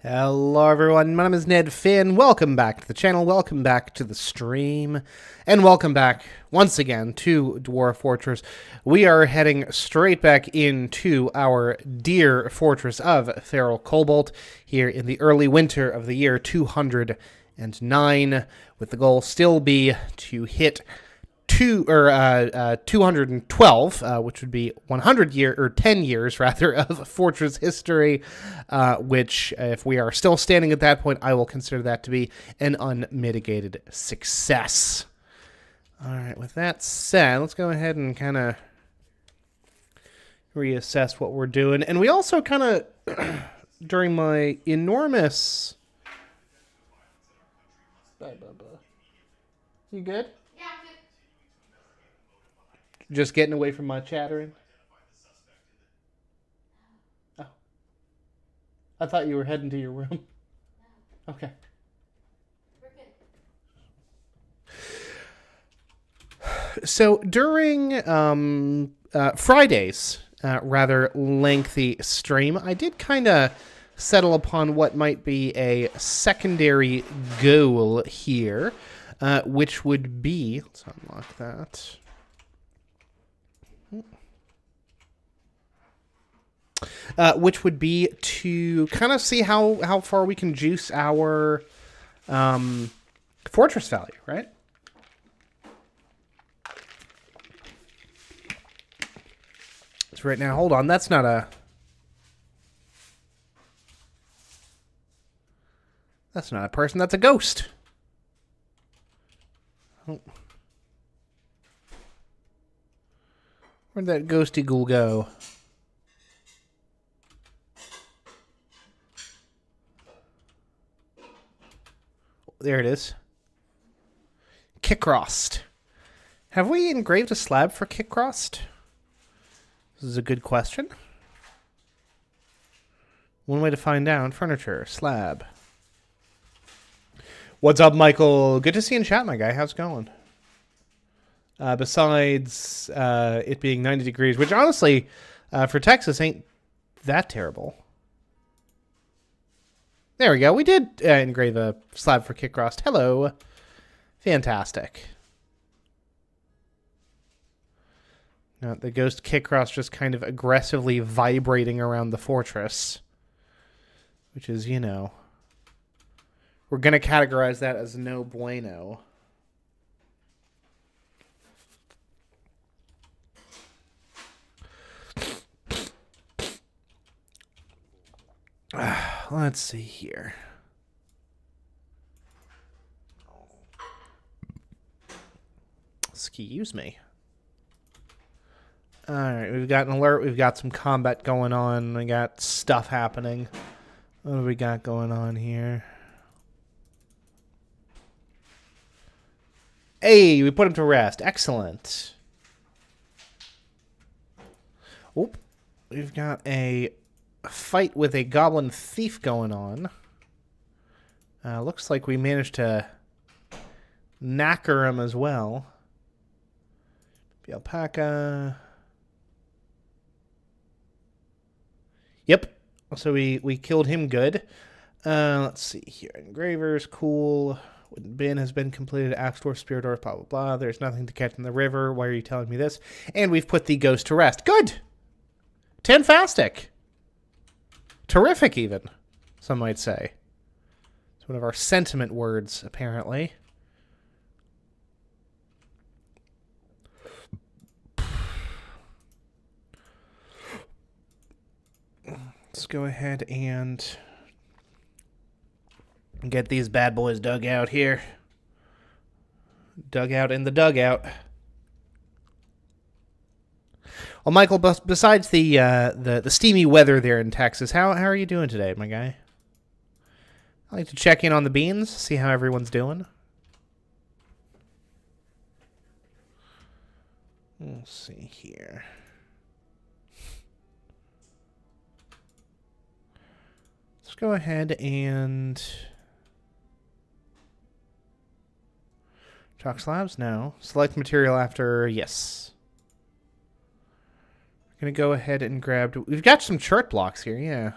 Hello everyone, my name is Ned Finn. Welcome back to the channel, welcome back to the stream, and welcome back once again to Dwarf Fortress. We are heading straight back into our dear fortress of Feral Cobalt here in the early winter of the year 209, with the goal still be to hit 212, which would be 10 years rather of Fortress history, which, if we are still standing at that point, I will consider that to be an unmitigated success. All right, with that said, let's go ahead and kind of reassess what we're doing. And we also kind of, during my enormous... You good? Just getting away from my chattering? Oh. I thought you were heading to your room. Okay. So during Friday's rather lengthy stream, I did kind of settle upon what might be a secondary goal here, which would be... Let's unlock that. Which would be to kind of see how far we can juice our fortress value, right? So right now, hold on, that's not a person, that's a ghost. Oh. Where'd that ghosty ghoul go? There it is. Kickrost. Have we engraved a slab for Kickrost? This is a good question. One way to find out. Furniture. Slab. What's up, Michael? Good to see you in chat, my guy. How's it going? Besides it being 90 degrees, which honestly, for Texas, ain't that terrible. There we go. We did engrave a slab for Kickrost. Hello. Fantastic. Now, the ghost Kickrost just kind of aggressively vibrating around the fortress. Which is, you know... We're going to categorize that as no bueno. Let's see here. Excuse me. Alright, we've got an alert. We've got some combat going on. We got stuff happening. What do we got going on here? Hey, we put him to rest. Excellent. Oop. We've got a fight with a goblin thief going on. Looks like we managed to knacker him as well. The alpaca. Yep. So we killed him good. Let's see here. Engravers, cool. Wooden bin has been completed. Axe Dwarf, Spirit Dwarf, blah, blah, blah. There's nothing to catch in the river. Why are you telling me this? And we've put the ghost to rest. Good! Fantastic! Terrific, even, some might say. It's one of our sentiment words, apparently. Let's go ahead and get these bad boys dug out here. Dug out in the dugout. Well, Michael, besides the steamy weather there in Texas, how are you doing today, my guy? I like to check in on the beans, see how everyone's doing. We'll see here. Let's go ahead and chalk slabs now. Select material after yes. We're gonna go ahead and grab. We've got some chart blocks here, yeah.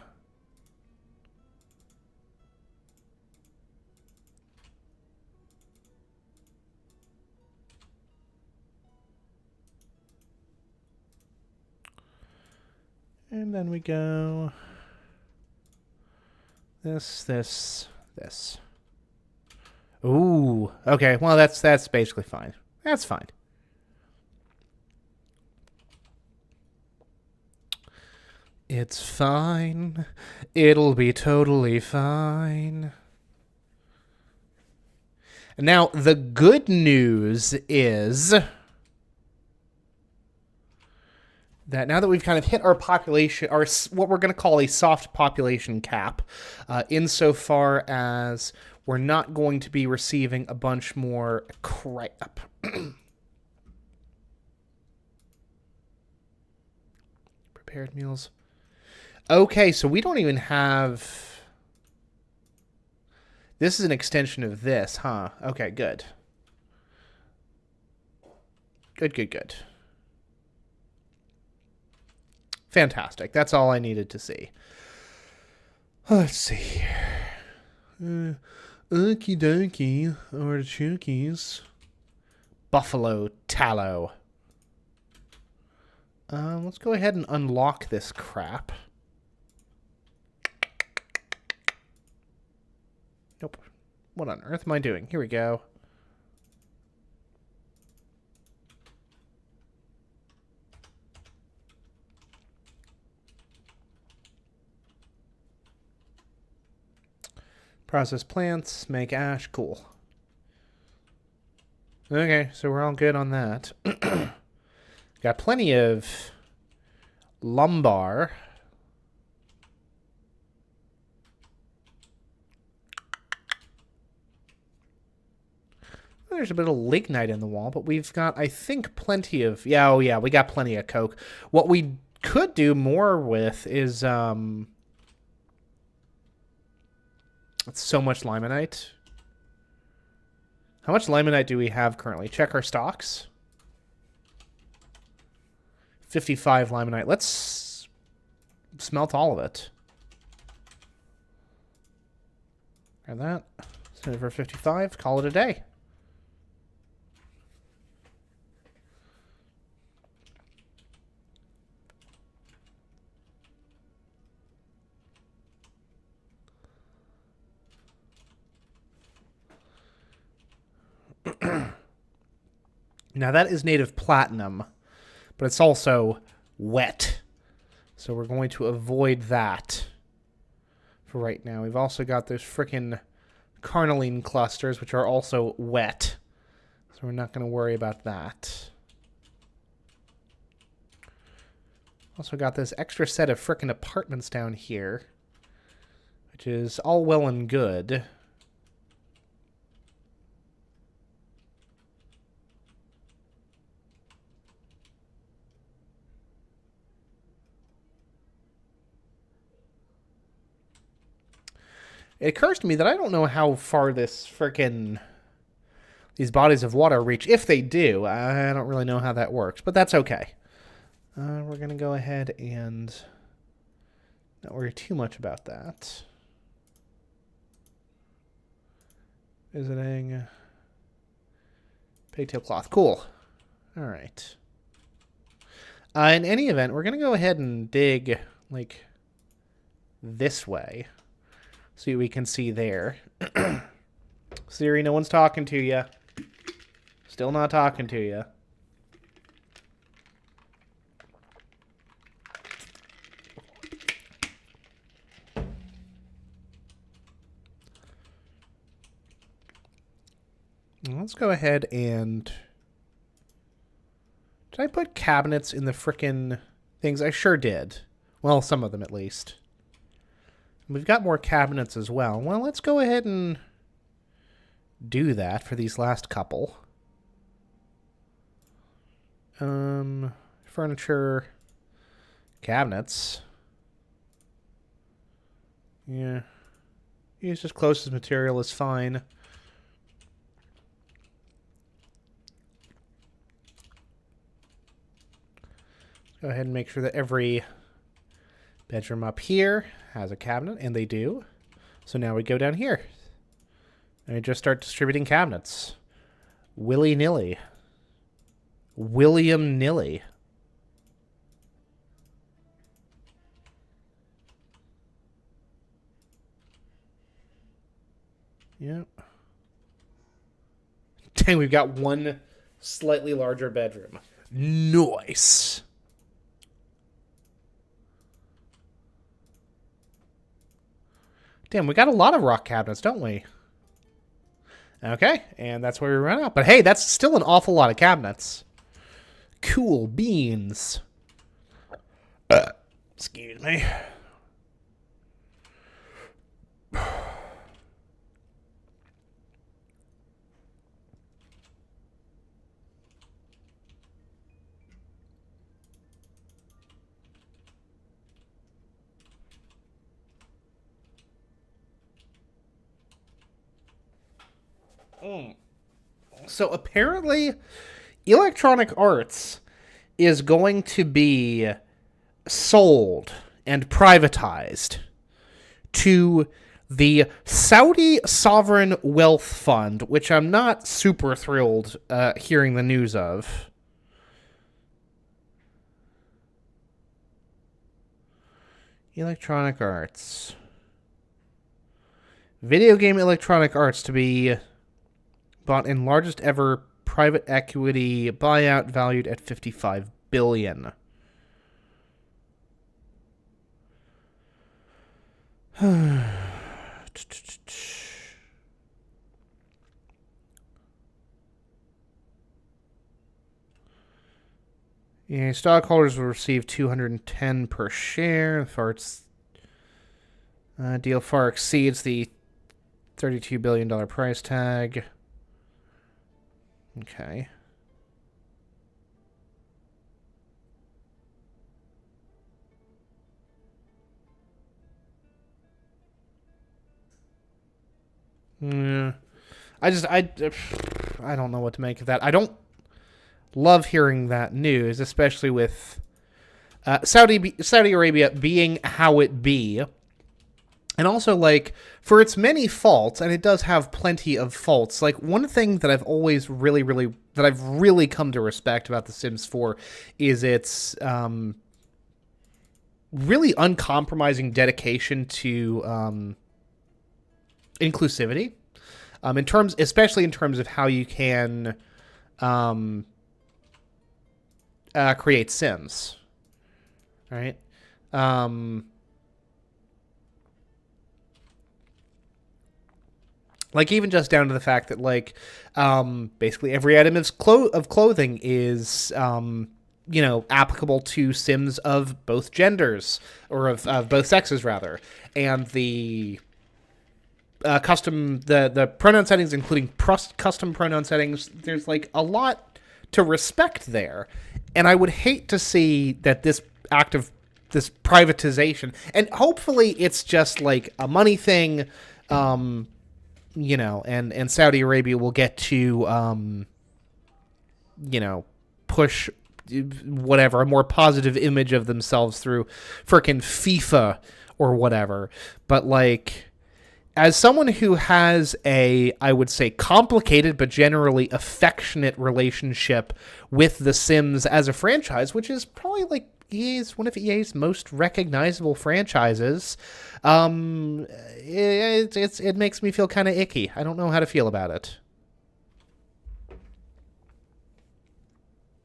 And then we go this. Ooh, okay. Well, that's basically fine. That's fine. It's fine. It'll be totally fine. And now the good news is that now that we've kind of hit our population, our what we're going to call a soft population cap, insofar as we're not going to be receiving a bunch more crap. Prepared meals. Okay, so we don't even have... This is an extension of this, huh? Okay, good. Good. Fantastic. That's all I needed to see. Let's see here. Okie dokie. Artichokes. Buffalo tallow. Let's go ahead and unlock this crap. Nope. What on earth am I doing? Here we go. Process plants, make ash, cool. Okay, so we're all good on that. Got plenty of lumbar. There's a bit of lignite in the wall, but we've got, I think, plenty of... Yeah, oh yeah, we got plenty of coke. What we could do more with is... It's so much limonite. How much limonite do we have currently? Check our stocks. 55 limonite. Let's smelt all of it. And that. Set it for 55. Call it a day. Now that is native platinum, but it's also wet. So we're going to avoid that for right now. We've also got those frickin' carnelian clusters, which are also wet. So we're not going to worry about that. Also got this extra set of frickin' apartments down here, which is all well and good. It occurs to me that I don't know how far these bodies of water reach. If they do, I don't really know how that works, but that's okay. We're going to go ahead and not worry too much about that. Visiting. Pigtail cloth. Cool. All right. In any event, we're going to go ahead and dig, like, this way. See what we can see there. Siri, no one's talking to you. Still not talking to you. Let's go ahead and... Did I put cabinets in the frickin' things? I sure did. Well, some of them at least. We've got more cabinets as well. Well, let's go ahead and do that for these last couple. Furniture, cabinets. Yeah. Use as close as material is fine. Go ahead and make sure that every bedroom up here has a cabinet, and they do. So now we go down here. And we just start distributing cabinets. Willy-nilly. William-nilly. Yep. Dang, we've got one slightly larger bedroom. Nice. Damn, we got a lot of rock cabinets, don't we? Okay, and that's where we run out. But hey, that's still an awful lot of cabinets. Cool beans. Excuse me. So apparently, Electronic Arts is going to be sold and privatized to the Saudi Sovereign Wealth Fund, which I'm not super thrilled hearing the news of. Electronic Arts. Video game Electronic Arts to be bought in largest ever private equity buyout valued at $55 billion. Yeah, stockholders will receive $210 per share. Deal far exceeds the $32 billion price tag. Okay. Yeah. I don't know what to make of that. I don't love hearing that news, especially with Saudi Arabia being how it be. And also, like, for its many faults, and it does have plenty of faults, like, one thing that I've always really come to respect about The Sims 4 is its really uncompromising dedication to inclusivity. Especially in terms of how you can create Sims. Right? Like, even just down to the fact that, like, basically every item of clothing is, applicable to Sims of both genders, or of both sexes, rather. And the the pronoun settings, including custom pronoun settings, there's, like, a lot to respect there. And I would hate to see that this act of this privatization, and hopefully it's just, like, a money thing, and Saudi Arabia will get to, push whatever, a more positive image of themselves through frickin' FIFA or whatever. But, like, as someone who has I would say, complicated but generally affectionate relationship with The Sims as a franchise, which is probably, like, one of EA's most recognizable franchises, it makes me feel kind of icky. I don't know how to feel about it.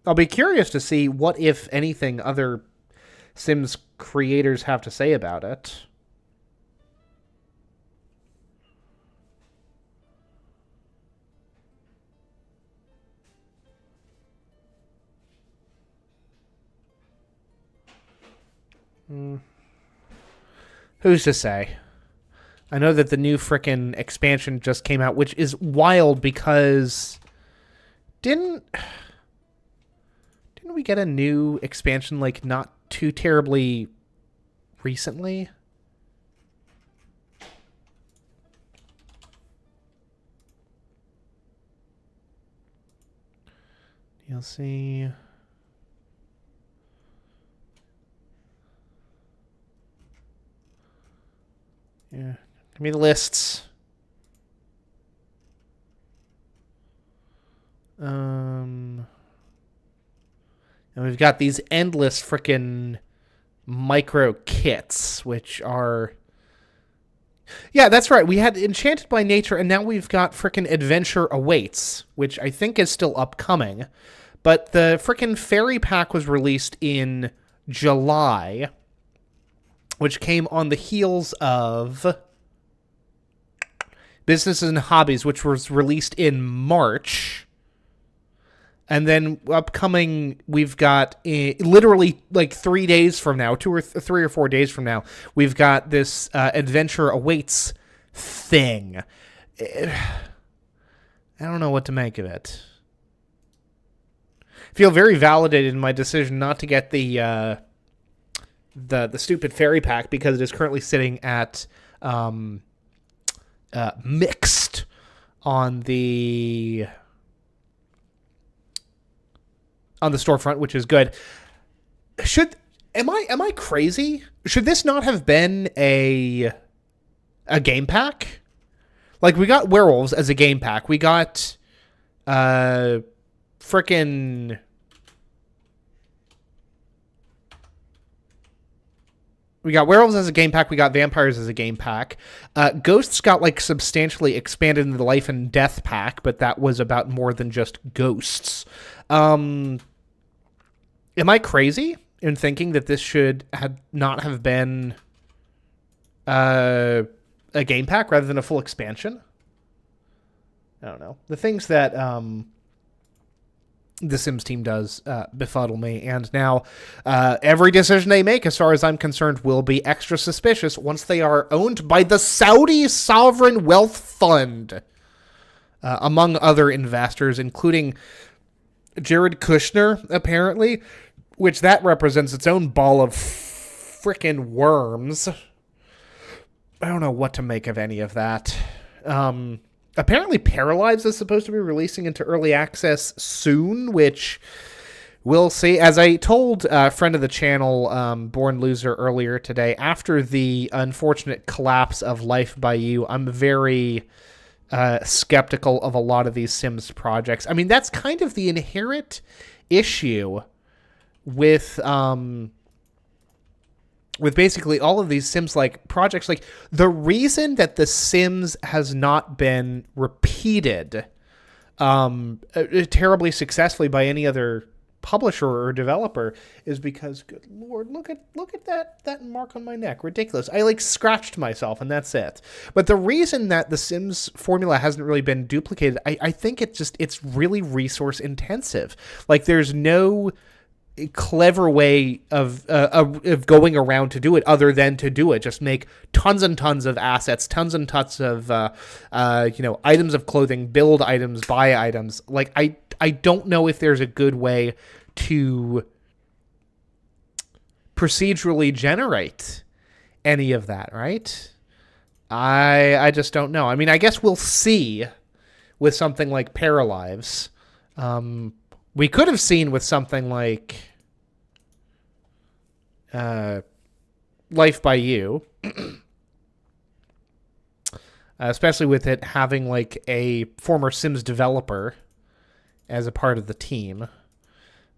I'll be curious to see what, if anything, other Sims creators have to say about it. Who's to say? I know that the new frickin' expansion just came out, which is wild because didn't we get a new expansion, like, not too terribly recently? DLC. Yeah. Give me the lists. And we've got these endless frickin' micro kits, which are... Yeah, that's right. We had Enchanted by Nature, and now we've got frickin' Adventure Awaits, which I think is still upcoming. But the frickin' Fairy Pack was released in July, which came on the heels of Businesses and Hobbies, which was released in March. And then upcoming, we've got literally like 3 days from now, 3 or 4 days from now, we've got this Adventure Awaits thing. I don't know what to make of it. I feel very validated in my decision not to get the stupid fairy pack because it is currently sitting at mixed on the storefront, which is good. Am I crazy? Should this not have been a game pack? Like, we got werewolves as a game pack. We got frickin' we got werewolves as a game pack. We got vampires as a game pack. Ghosts got like substantially expanded into the life and death pack, but that was about more than just ghosts. Am I crazy in thinking that this should not have been a game pack rather than a full expansion? I don't know. The things that the Sims team does befuddle me, and now every decision they make, as far as I'm concerned, will be extra suspicious once they are owned by the Saudi Sovereign Wealth Fund, among other investors, including Jared Kushner, apparently, which that represents its own ball of frickin' worms. I don't know what to make of any of that. Apparently Paralives is supposed to be releasing into early access soon, which we'll see. As I told a friend of the channel, Born Loser, earlier today, after the unfortunate collapse of Life by You, I'm very skeptical of a lot of these Sims projects. I mean, that's kind of the inherent issue with basically all of these Sims-like projects. Like, the reason that The Sims has not been repeated terribly successfully by any other publisher or developer is because, good lord, look at that mark on my neck. Ridiculous. I like scratched myself and that's it. But the reason that the Sims formula hasn't really been duplicated, I think it's really resource intensive. Like, there's no clever way of going around to do it other than to do it. Just make tons and tons of assets, tons and tons of items of clothing, build items, buy items. Like, I don't know if there's a good way to procedurally generate any of that, right? I just don't know. I mean, I guess we'll see with something like Paralives. We could have seen with something like Life by You, especially with it having like a former Sims developer as a part of the team.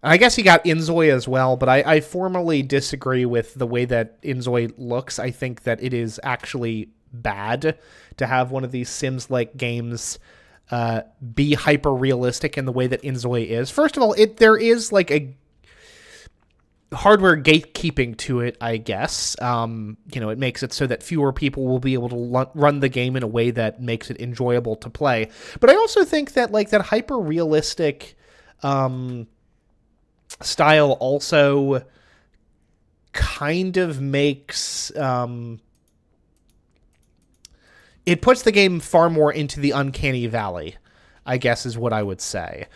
I guess you got Inzoi as well, but I formally disagree with the way that Inzoi looks. I think that it is actually bad to have one of these Sims-like games be hyper-realistic in the way that Inzoi is. First of all, there is like a hardware gatekeeping to it, I guess. It makes it so that fewer people will be able to run the game in a way that makes it enjoyable to play. But I also think that like that hyper-realistic style also kind of makes it puts the game far more into the uncanny valley, I guess is what I would say.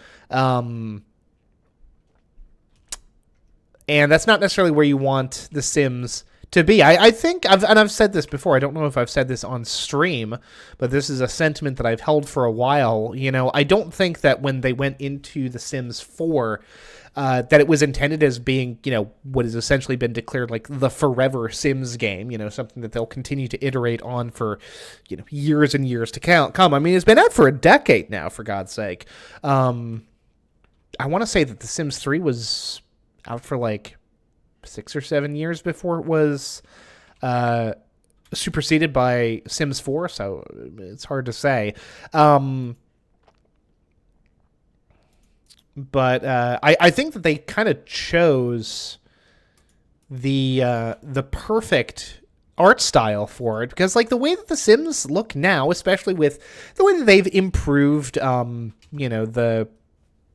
And that's not necessarily where you want The Sims to be. I think, I've said this before, I don't know if I've said this on stream, but this is a sentiment that I've held for a while. I don't think that when they went into The Sims 4, that it was intended as being, what has essentially been declared like the forever Sims game, something that they'll continue to iterate on for, years and years to come. I mean, it's been out for a decade now, for God's sake. I want to say that The Sims 3 was out for like 6 or 7 years before it was superseded by Sims 4, so it's hard to say. But I think that they kind of chose the perfect art style for it, because like the way that The Sims look now, especially with the way that they've improved,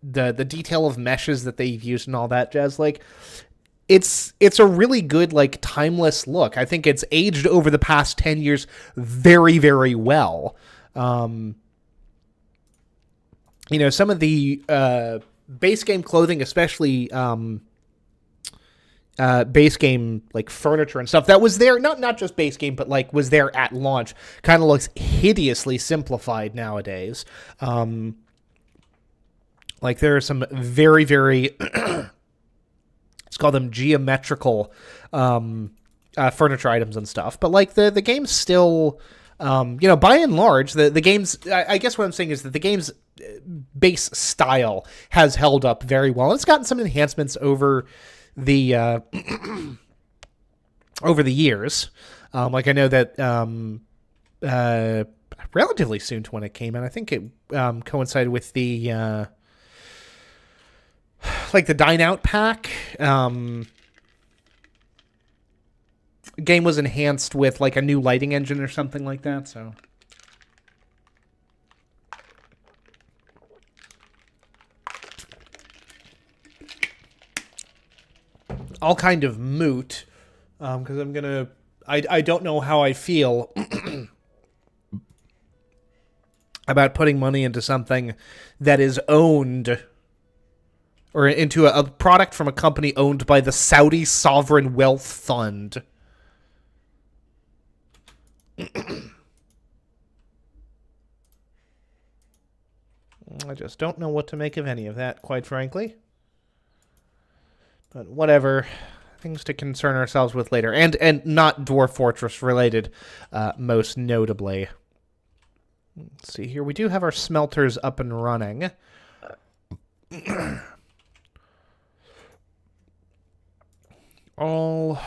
the detail of meshes that they've used and all that jazz, like it's a really good, like, timeless look. I think it's aged over the past 10 years very, very well. Some of the base game clothing, especially base game like furniture and stuff that was there, not just base game, but like was there at launch, kind of looks hideously simplified nowadays. Like there are some very, very let's call them geometrical furniture items and stuff, but like the game's still by and large, the game's, I guess what I'm saying is that the game's base style has held up very well. It's gotten some enhancements over the over the years. Like I know that relatively soon to when it came out, I think it coincided with the like the Dine Out pack. Game was enhanced with like a new lighting engine or something like that, so all kind of moot, because I don't know how I feel about putting money into something that is owned, or into a product from a company owned by the Saudi Sovereign Wealth Fund. I just don't know what to make of any of that, quite frankly. But whatever. Things to concern ourselves with later. And not Dwarf Fortress related, most notably. Let's see here. We do have our smelters up and running. All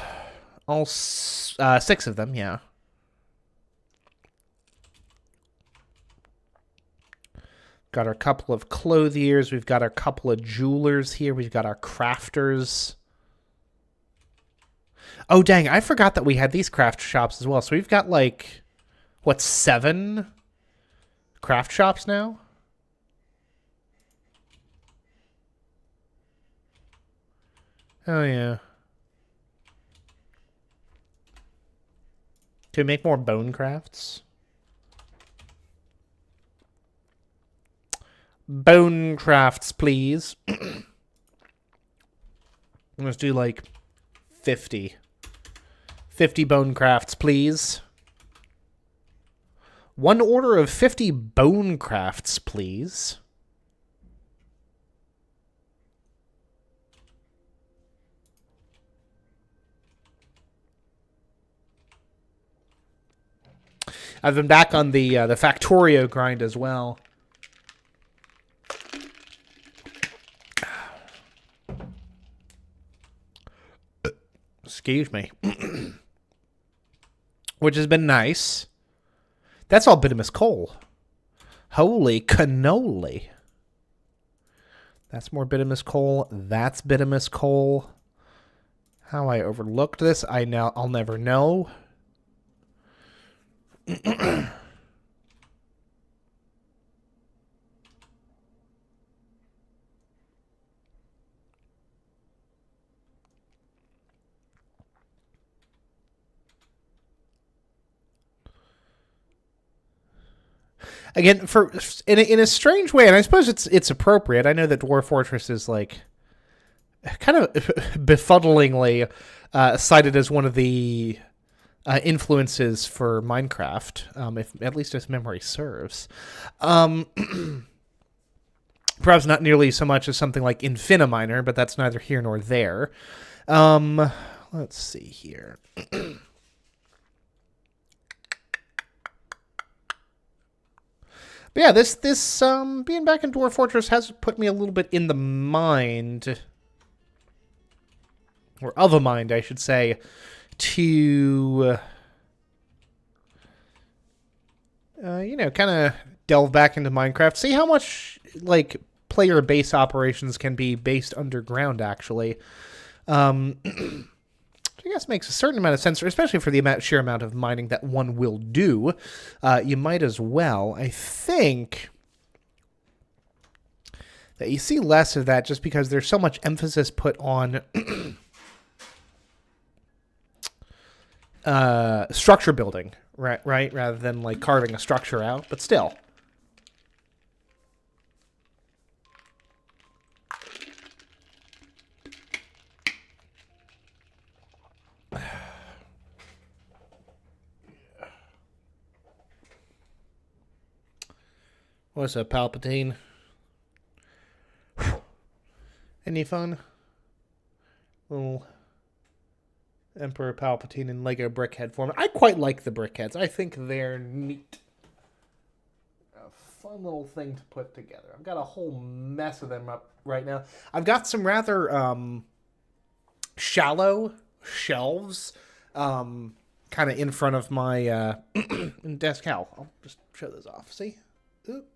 6 of them, yeah. Got our couple of clothiers. We've got our couple of jewelers here. We've got our crafters. Oh, dang. I forgot that we had these craft shops as well. So we've got, like, what, 7 craft shops now? Oh, yeah. Can we make more bone crafts? Bone crafts, please. Let's do like 50. 50 bone crafts, please. 1 order of 50 bone crafts, please. I've been back on the Factorio grind as well. Excuse me. Which has been nice. That's all bituminous coal. Holy cannoli. That's more bituminous coal. That's bituminous coal. How I overlooked this, I'll never know. Again, in a strange way, and I suppose it's appropriate. I know that Dwarf Fortress is like kind of befuddlingly cited as one of the influences for Minecraft, if at least as memory serves. Perhaps not nearly so much as something like Infiniminer, but that's neither here nor there. Let's see here. But yeah, this being back in Dwarf Fortress has put me a little bit in the mind, or of a mind, I should say, to kind of delve back into Minecraft, see how much like player base operations can be based underground. Actually, I guess makes a certain amount of sense, especially for the sheer amount of mining that one will do. You might as well. I think that you see less of that just because there's so much emphasis put on structure building, right, rather than like carving a structure out, but still. What's up, Palpatine? Any fun? Little Emperor Palpatine in Lego brickhead form. I quite like the brickheads. I think they're neat. A fun little thing to put together. I've got a whole mess of them up right now. I've got some rather shallow shelves kind of in front of my desk. I'll just show those off. See? Oop.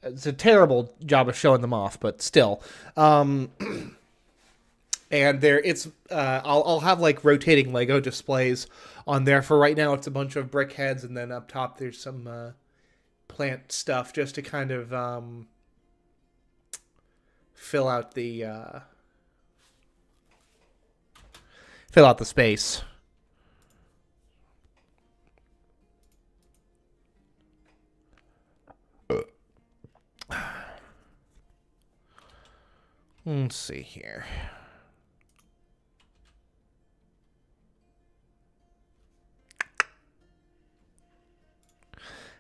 It's a terrible job of showing them off, but still. And I'll have like rotating Lego displays on there. For right now, it's a bunch of brick heads, and then up top there's some plant stuff just to kind of fill out the space. Let's see here.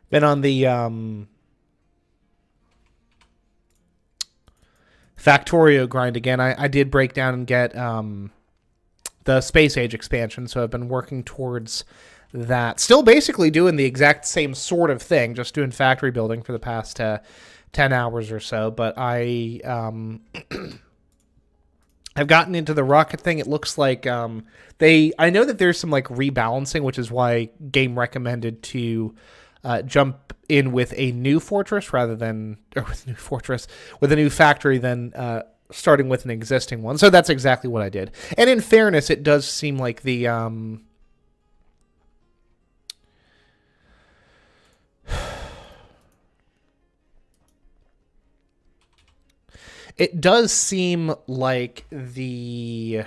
Been on the Factorio grind again. I did break down and get the Space Age expansion, so I've been working towards that. Still basically doing the exact same sort of thing, just doing factory building for the past 10 hours or so, but I have gotten into the rocket thing. It looks like I know that there's some like rebalancing, which is why game recommended to jump in with a new fortress rather than with a new factory than starting with an existing one. So that's exactly what I did. And in fairness, it does seem like the it does seem like there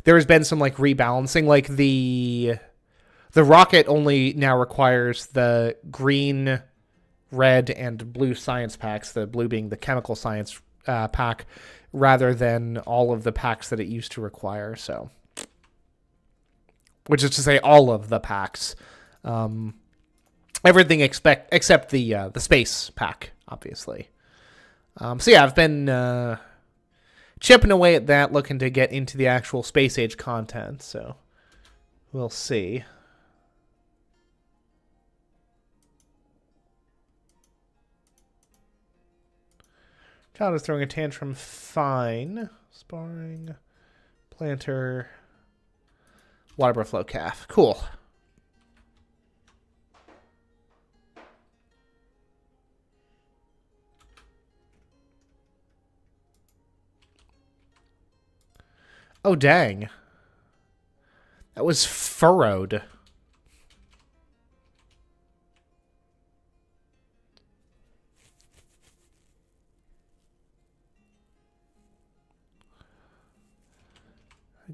has been some like rebalancing. Like the rocket only now requires the green, red, and blue science packs, the blue being the chemical science pack, rather than all of the packs that it used to require. So, which is to say all of the packs. Everything except the space pack, obviously. So yeah, I've been chipping away at that, looking to get into the actual Space Age content, so we'll see. Child is throwing a tantrum. Fine. Sparring. Planter. Water flow calf. Cool. Oh, dang. That was furrowed.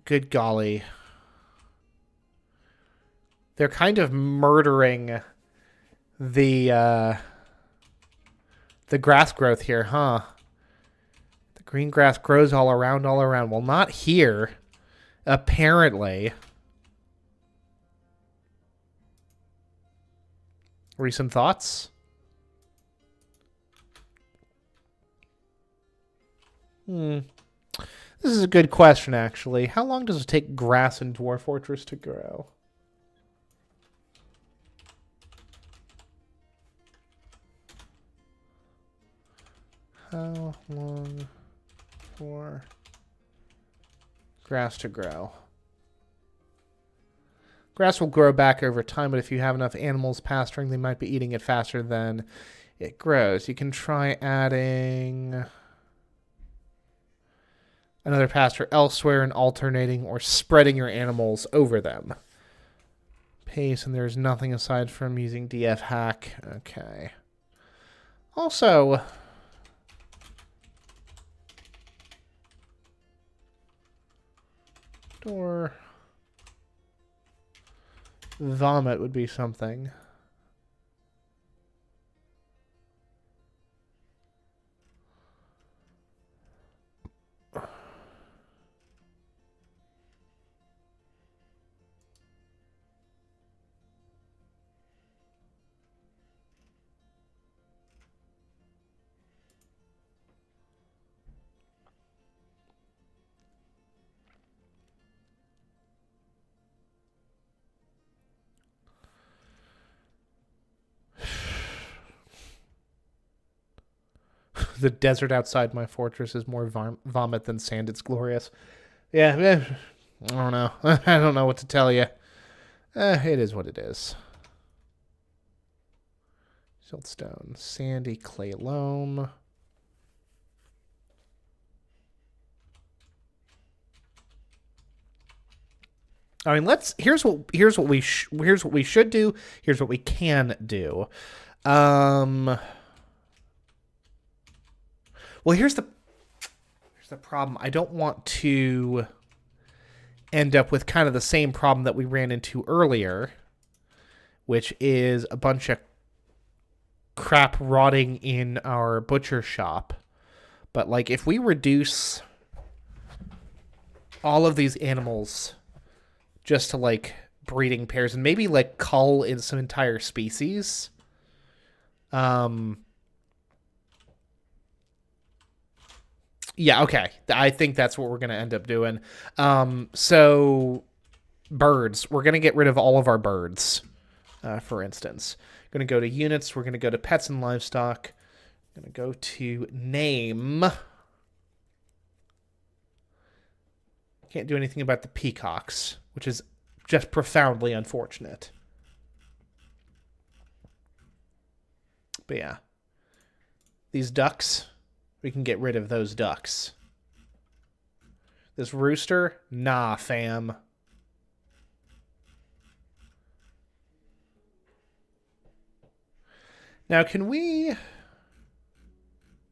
Good golly. They're kind of murdering the grass growth here, huh? The green grass grows all around, all around. Well, not here, apparently. Recent thoughts? This is a good question, actually. How long does it take grass in Dwarf Fortress to grow? How long for grass to grow? Grass will grow back over time, but if you have enough animals pasturing, they might be eating it faster than it grows. You can try adding another pasture elsewhere and alternating or spreading your animals over them. Pace, and there's nothing aside from using DF hack. Okay. Also, or vomit would be something. The desert outside my fortress is more vomit than sand. It's glorious. Yeah, I don't know. I don't know what to tell you. It is what it is. Siltstone, sandy clay loam. I mean, here's what we should do. Here's what we can do. Well, here's the problem. I don't want to end up with kind of the same problem that we ran into earlier, which is a bunch of crap rotting in our butcher shop. But like, if we reduce all of these animals just to like breeding pairs and maybe like cull in some entire species, yeah, okay. I think that's what we're going to end up doing. So birds. We're going to get rid of all of our birds, for instance. Going to go to units. We're going to go to pets and livestock. Going to go to name. Can't do anything about the peacocks, which is just profoundly unfortunate. But yeah. These ducks, we can get rid of those ducks. This rooster, nah, fam. Now, can we...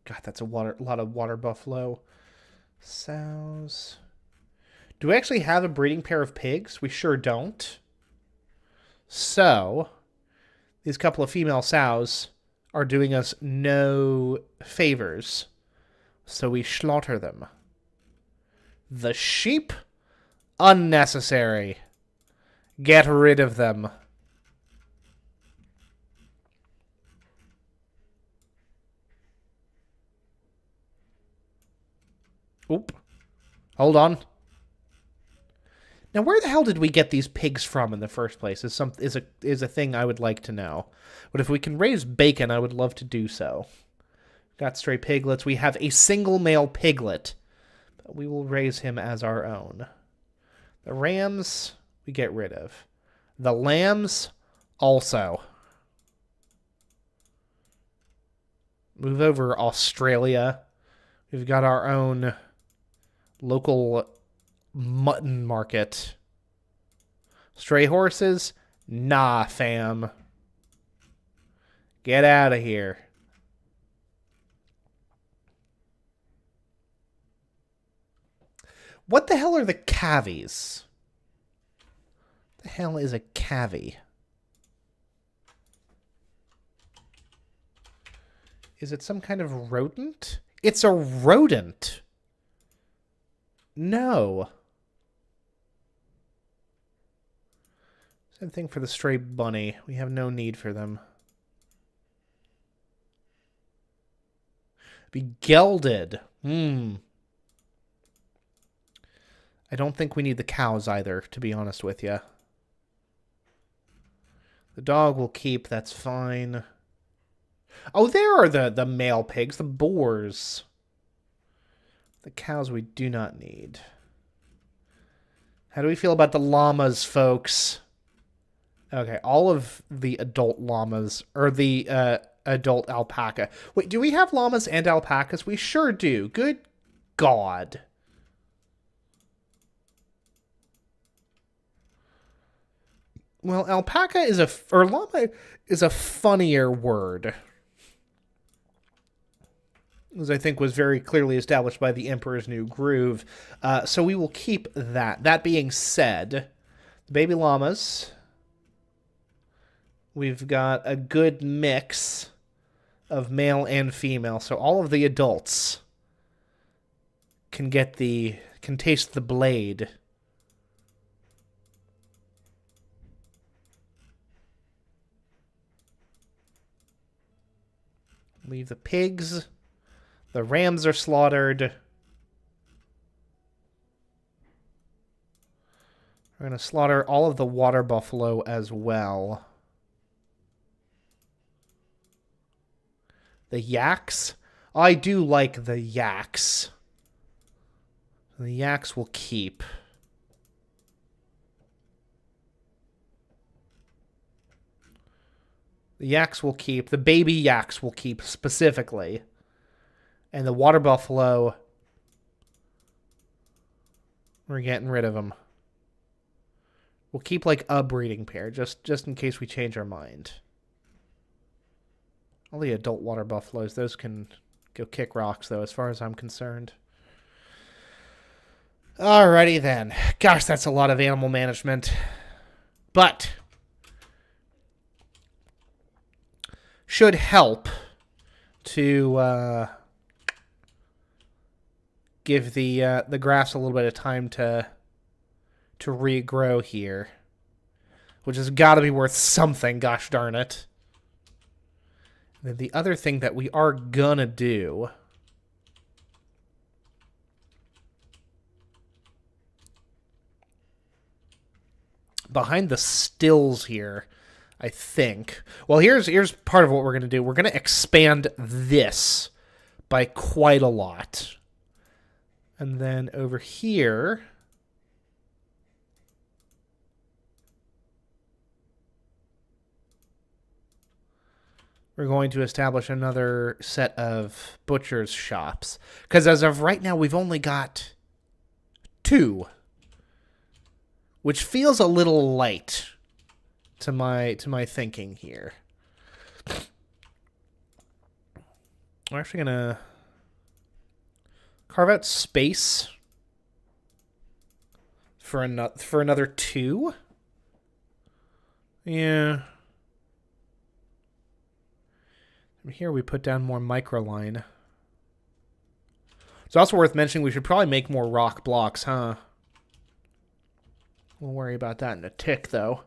God, that's a lot of water buffalo. Sows. Do we actually have a breeding pair of pigs? We sure don't. So, these couple of female sows are doing us no favors. So we slaughter them. The sheep? Unnecessary. Get rid of them. Oop. Hold on. Now, where the hell did we get these pigs from in the first place? Is a thing I would like to know. But if we can raise bacon, I would love to do so. Got stray piglets. We have a single male piglet, but we will raise him as our own. The rams, we get rid of. The lambs, also. Move over, Australia. We've got our own local mutton market. Stray horses? Nah, fam. Get out of here. What the hell are the cavies? The hell is a cavie? Is it some kind of rodent? It's a rodent. No. Same thing for the stray bunny. We have no need for them. Be gelded. I don't think we need the cows either, to be honest with you. The dog will keep, that's fine. Oh, there are the male pigs, the boars. The cows we do not need. How do we feel about the llamas, folks? Okay, all of the adult llamas, or the adult alpaca. Wait, do we have llamas and alpacas? We sure do. Good God. Well, alpaca is or llama is a funnier word. As I think was very clearly established by the Emperor's New Groove. So we will keep that. That being said, the baby llamas, we've got a good mix of male and female. So all of the adults can taste the blade. Leave the pigs. The rams are slaughtered. We're going to slaughter all of the water buffalo as well. The yaks? I do like the yaks. The yaks will keep. The yaks will keep. The baby yaks will keep specifically. And the water buffalo, we're getting rid of them. We'll keep like a breeding pair, just in case we change our mind. All the adult water buffaloes, those can go kick rocks, though, as far as I'm concerned. Alrighty then. Gosh, that's a lot of animal management. But should help to give the grass a little bit of time to regrow here, which has got to be worth something. Gosh darn it! And then the other thing that we are gonna do behind the stills here, I think. Well, here's part of what we're gonna do. We're gonna expand this by quite a lot. And then over here, we're going to establish another set of butcher's shops. Because as of right now, we've only got 2. Which feels a little light to my thinking here. We're actually going to carve out space for another 2. Yeah. From here we put down more microline. It's also worth mentioning we should probably make more rock blocks, huh? We'll worry about that in a tick, though.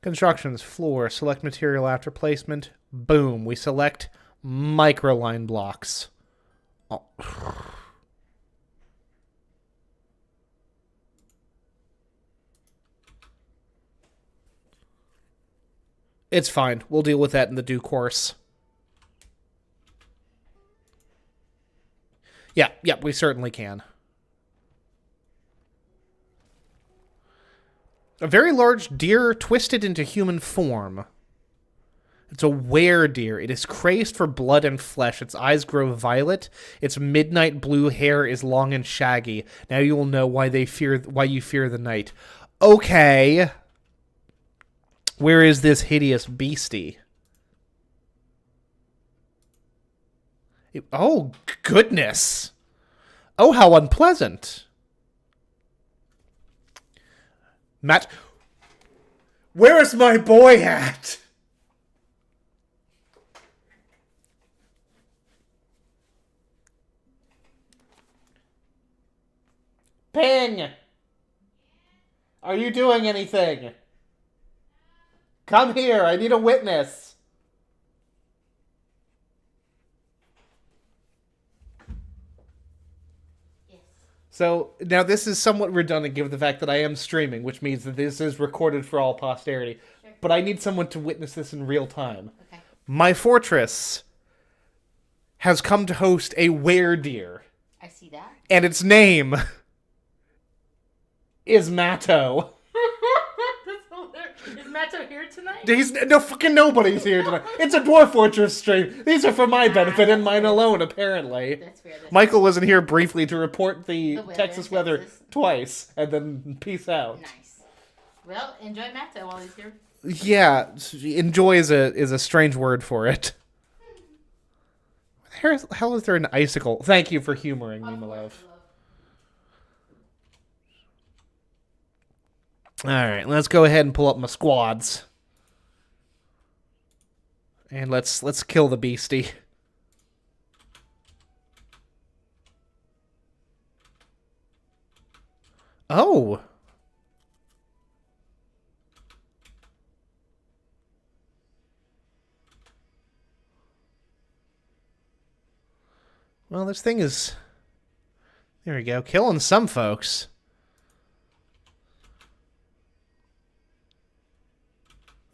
Constructions, floor, select material after placement. Boom, we select microline blocks. Oh. It's fine. We'll deal with that in the due course. Yeah, we certainly can. A very large deer twisted into human form. It's a were-deer. It is crazed for blood and flesh. Its eyes grow violet. Its midnight blue hair is long and shaggy. Now you will know why you fear the night. Okay. Where is this hideous beastie? Oh, goodness. Oh, how unpleasant. Matt, where is my boy at? Ping! Are you doing anything? Come here, I need a witness. Yes. So, now this is somewhat redundant given the fact that I am streaming, which means that this is recorded for all posterity. Sure. But I need someone to witness this in real time. Okay. My fortress has come to host a weredeer, I see that. and its name is Matto. Is Matto here tonight? No, fucking nobody's here tonight. It's a Dwarf Fortress stream. These are for my benefit and mine alone, apparently. That's fair. Michael wasn't here briefly to report the weather Texas in weather Texas. twice, and then peace out. Nice. Well, enjoy Matto while he's here. Yeah, enjoy is a strange word for it. Where the hell is there an icicle? Thank you for humoring me, my love. Alright, let's go ahead and pull up my squads. And let's kill the beastie. Oh! Well, this thing is... There we go. Killing some folks.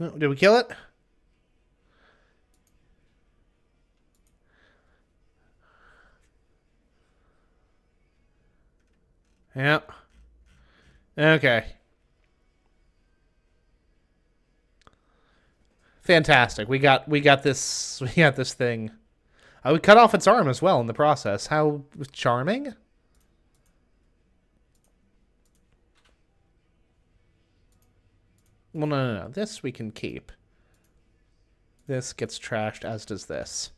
Oh, did we kill it? Yeah. Okay. Fantastic. We got this thing. We cut off its arm as well in the process. How charming. Well, no. This we can keep. This gets trashed, as does this.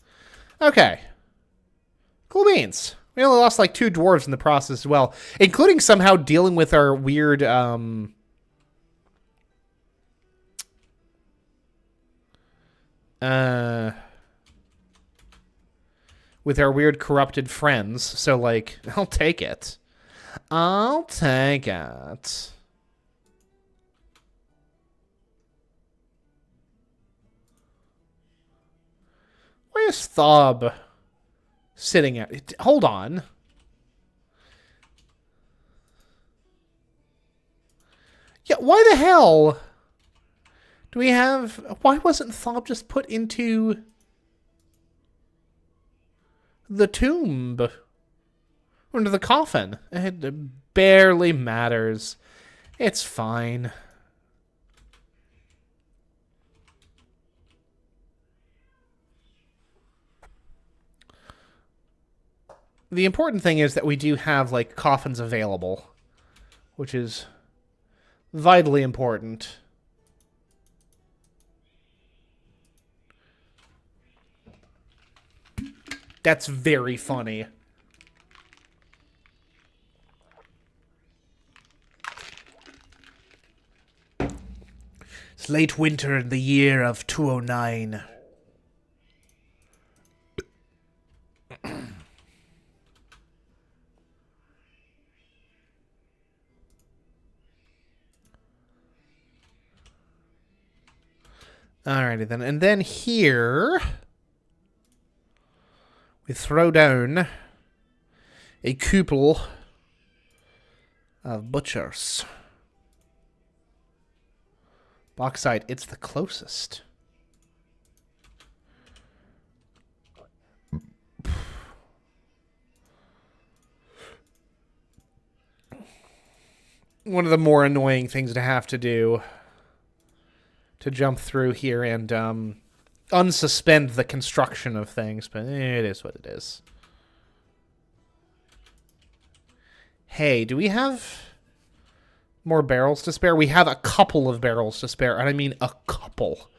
Okay. Cool beans. We only lost like 2 dwarves in the process as well, including somehow dealing with our weird, with our weird corrupted friends. So, like, I'll take it. I'll take it. Where's Thob sitting at? Hold on. Yeah, why the hell do we have... Why wasn't Thob just put into the tomb? Or into the coffin? It barely matters. It's fine. The important thing is that we do have, like, coffins available, which is vitally important. That's very funny. It's late winter in the year of 209. Alrighty then. And then here we throw down a couple of butchers. Bauxite, it's the closest. One of the more annoying things to have to do to jump through here and unsuspend the construction of things, but it is what it is. Hey, do we have more barrels to spare? We have a couple of barrels to spare, and I mean a couple.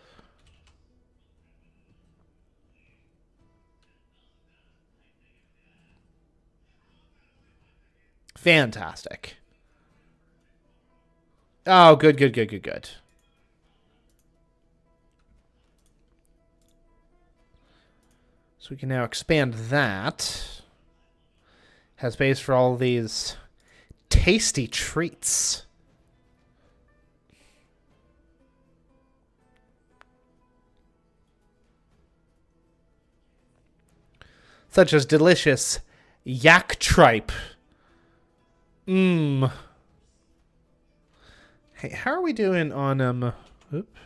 Fantastic. Oh, good, good, good, good, good. So we can now expand that. Has space for all these tasty treats. Such as delicious yak tripe. Mmm. Hey, how are we doing on, Oop.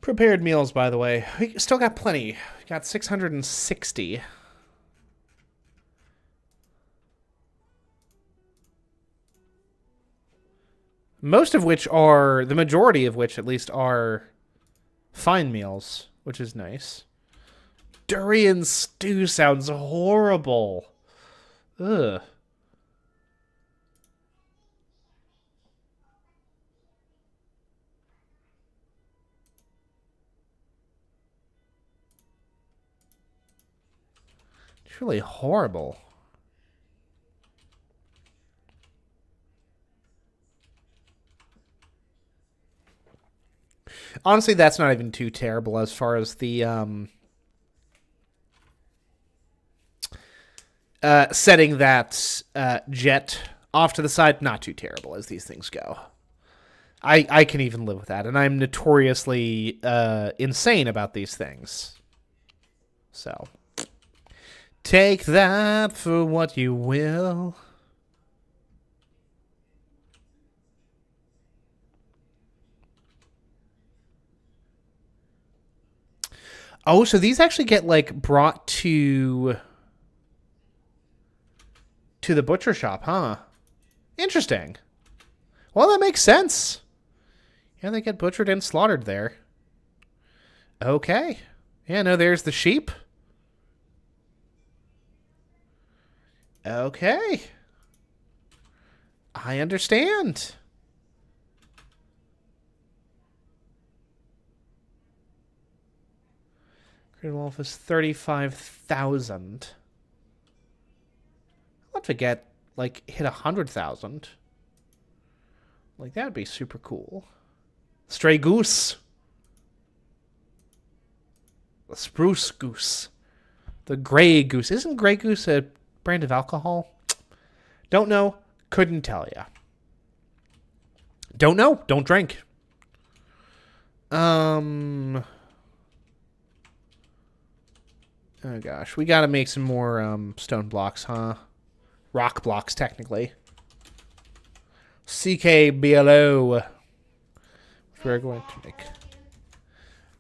Prepared meals, by the way. We still got plenty. We got 660. Most of which are, the majority of which at least are fine meals, which is nice. Durian stew sounds horrible. Ugh. It's really horrible. Honestly, that's not even too terrible as far as the setting that jet off to the side. Not too terrible as these things go. I can even live with that, and I'm notoriously insane about these things. So, take that for what you will. Oh, so these actually get, like, brought to the butcher shop, huh? Interesting. Well, that makes sense. Yeah, they get butchered and slaughtered there. Okay. Yeah, no, there's the sheep. Okay. I understand. Great Wolf is 35,000. I'd love to get, like, hit 100,000. Like, that would be super cool. Stray Goose. The Spruce Goose. The Grey Goose. Isn't Grey Goose a brand of alcohol? Don't know. Couldn't tell ya. Don't know. Don't drink. Oh gosh. We gotta make some more stone blocks, huh? Rock blocks, technically. CKBLO. We're going to make.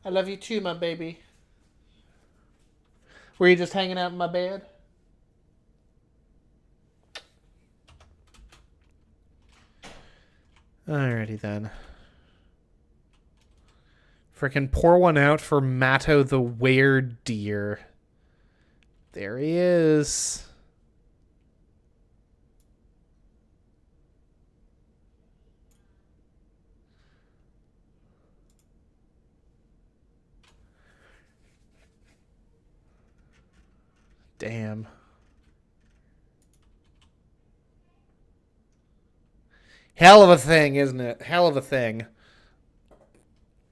I love you too, my baby. Were you just hanging out in my bed? Alrighty then. Frickin' pour one out for Matto the Were-Deer. There he is. Damn. Hell of a thing, isn't it? Hell of a thing.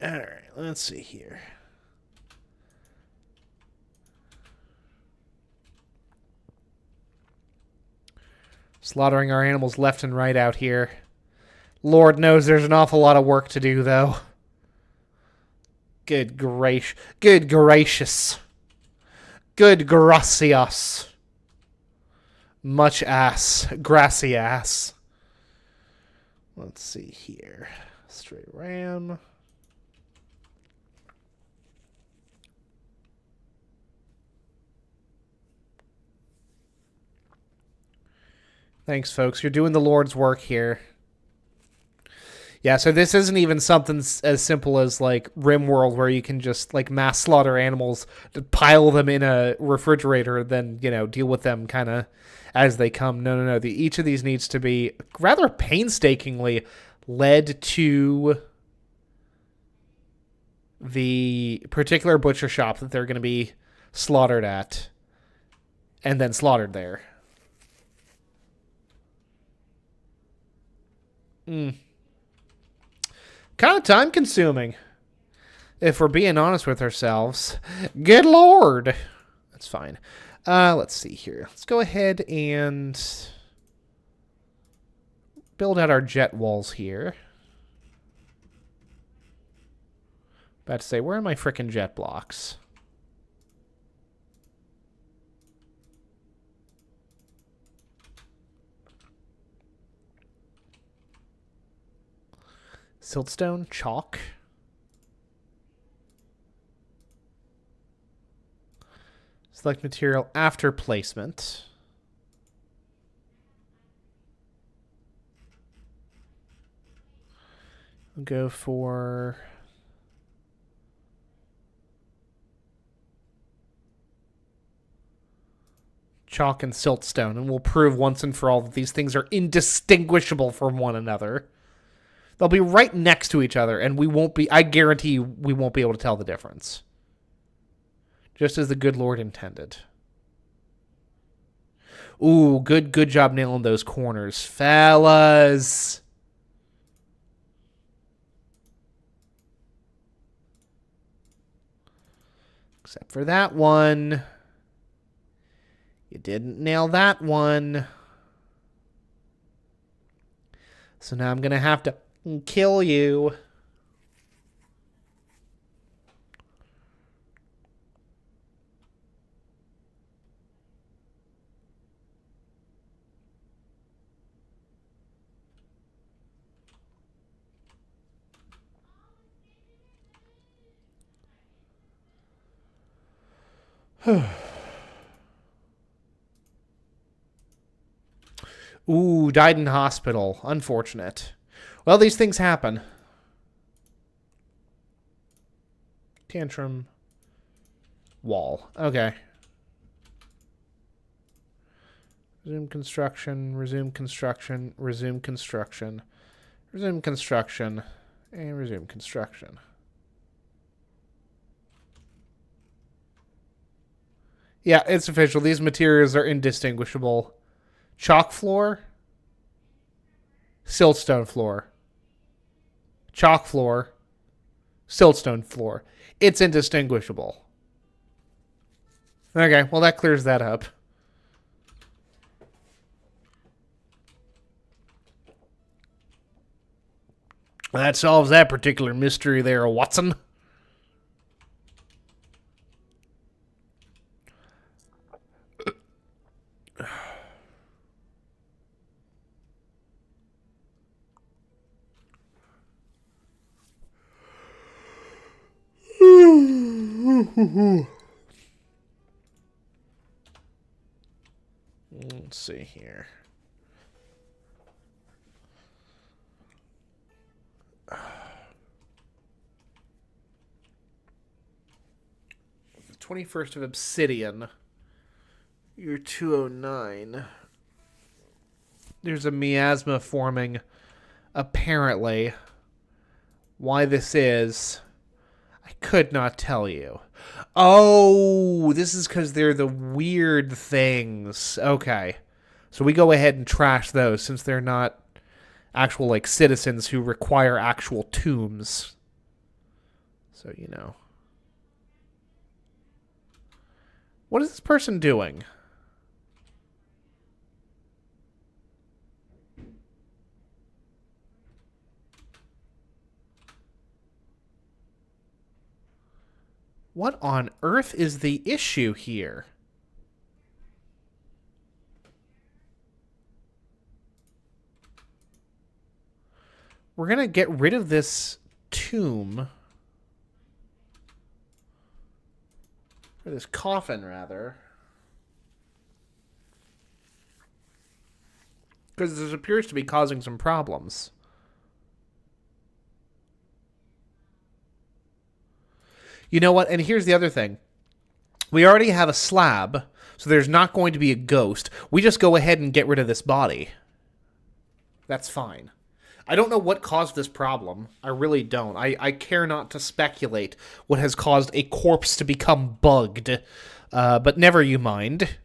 Alright, let's see here. Slaughtering our animals left and right out here. Lord knows there's an awful lot of work to do, though. Good gracious. Good gracious. Good gracias. Much ass. Grassy ass. Let's see here. Straight ram. Thanks, folks. You're doing the Lord's work here. Yeah, so this isn't even something as simple as, like, RimWorld, where you can just, like, mass slaughter animals, pile them in a refrigerator, then, you know, deal with them kind of as they come. No, no, no. Each of these needs to be rather painstakingly led to the particular butcher shop that they're going to be slaughtered at, and then slaughtered there. Kind of time consuming, if we're being honest with ourselves. Good lord. That's fine. Let's see here. Let's go ahead and build out our jet walls here. About to say, where are my frickin' jet blocks? Siltstone, chalk. Select material after placement. We'll go for chalk and siltstone, and we'll prove once and for all that these things are indistinguishable from one another. They'll be right next to each other, and I guarantee you, we won't be able to tell the difference. Just as the good Lord intended. Ooh, good job nailing those corners, fellas. Except for that one. You didn't nail that one. So now I'm going to have to kill you. Ooh, died in hospital. Unfortunate. Well, these things happen. Tantrum. Wall. Okay. Resume construction, resume construction, resume construction, resume construction, and resume construction. Yeah, it's official. These materials are indistinguishable. Chalk floor, siltstone floor. Chalk floor, siltstone floor. It's indistinguishable. Okay, well that clears that up. That solves that particular mystery there, Watson. Let's see here. The 21st of Obsidian. Year 209. There's a miasma forming. Apparently. Why this is, I could not tell you. Oh, this is because they're the weird things. Okay. So we go ahead and trash those since they're not actual, like, citizens who require actual tombs. So, you know. What is this person doing? What on earth is the issue here? We're going to get rid of this tomb. Or this coffin, rather. Because this appears to be causing some problems. You know what? And here's the other thing. We already have a slab, so there's not going to be a ghost. We just go ahead and get rid of this body. That's fine. I don't know what caused this problem. I really don't. I care not to speculate what has caused a corpse to become bugged. But never you mind.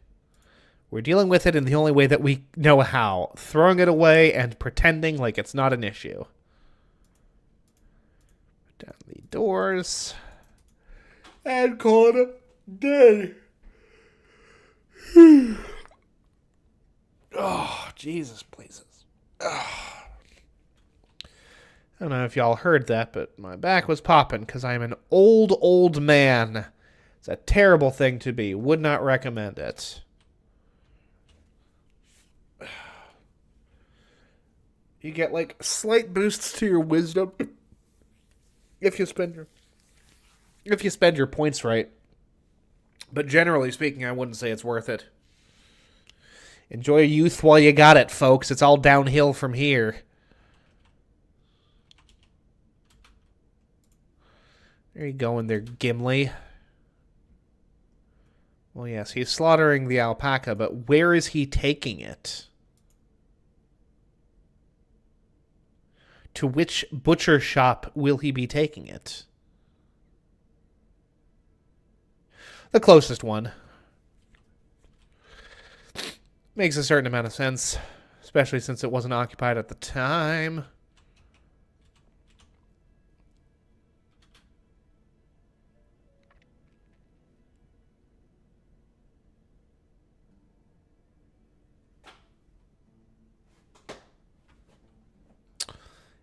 We're dealing with it in the only way that we know how. Throwing it away and pretending like it's not an issue. Down the doors. And call it a day. Oh, Jesus, please. I don't know if y'all heard that, but my back was popping because I'm an old man. It's a terrible thing to be. Would not recommend it. You get like slight boosts to your wisdom if you spend your points right. But generally speaking, I wouldn't say it's worth it. Enjoy youth while you got it, folks. It's all downhill from here. There you go in there, Gimli. Well, yes, he's slaughtering the alpaca, but where is he taking it? To which butcher shop will he be taking it? The closest one. Makes a certain amount of sense, especially since it wasn't occupied at the time.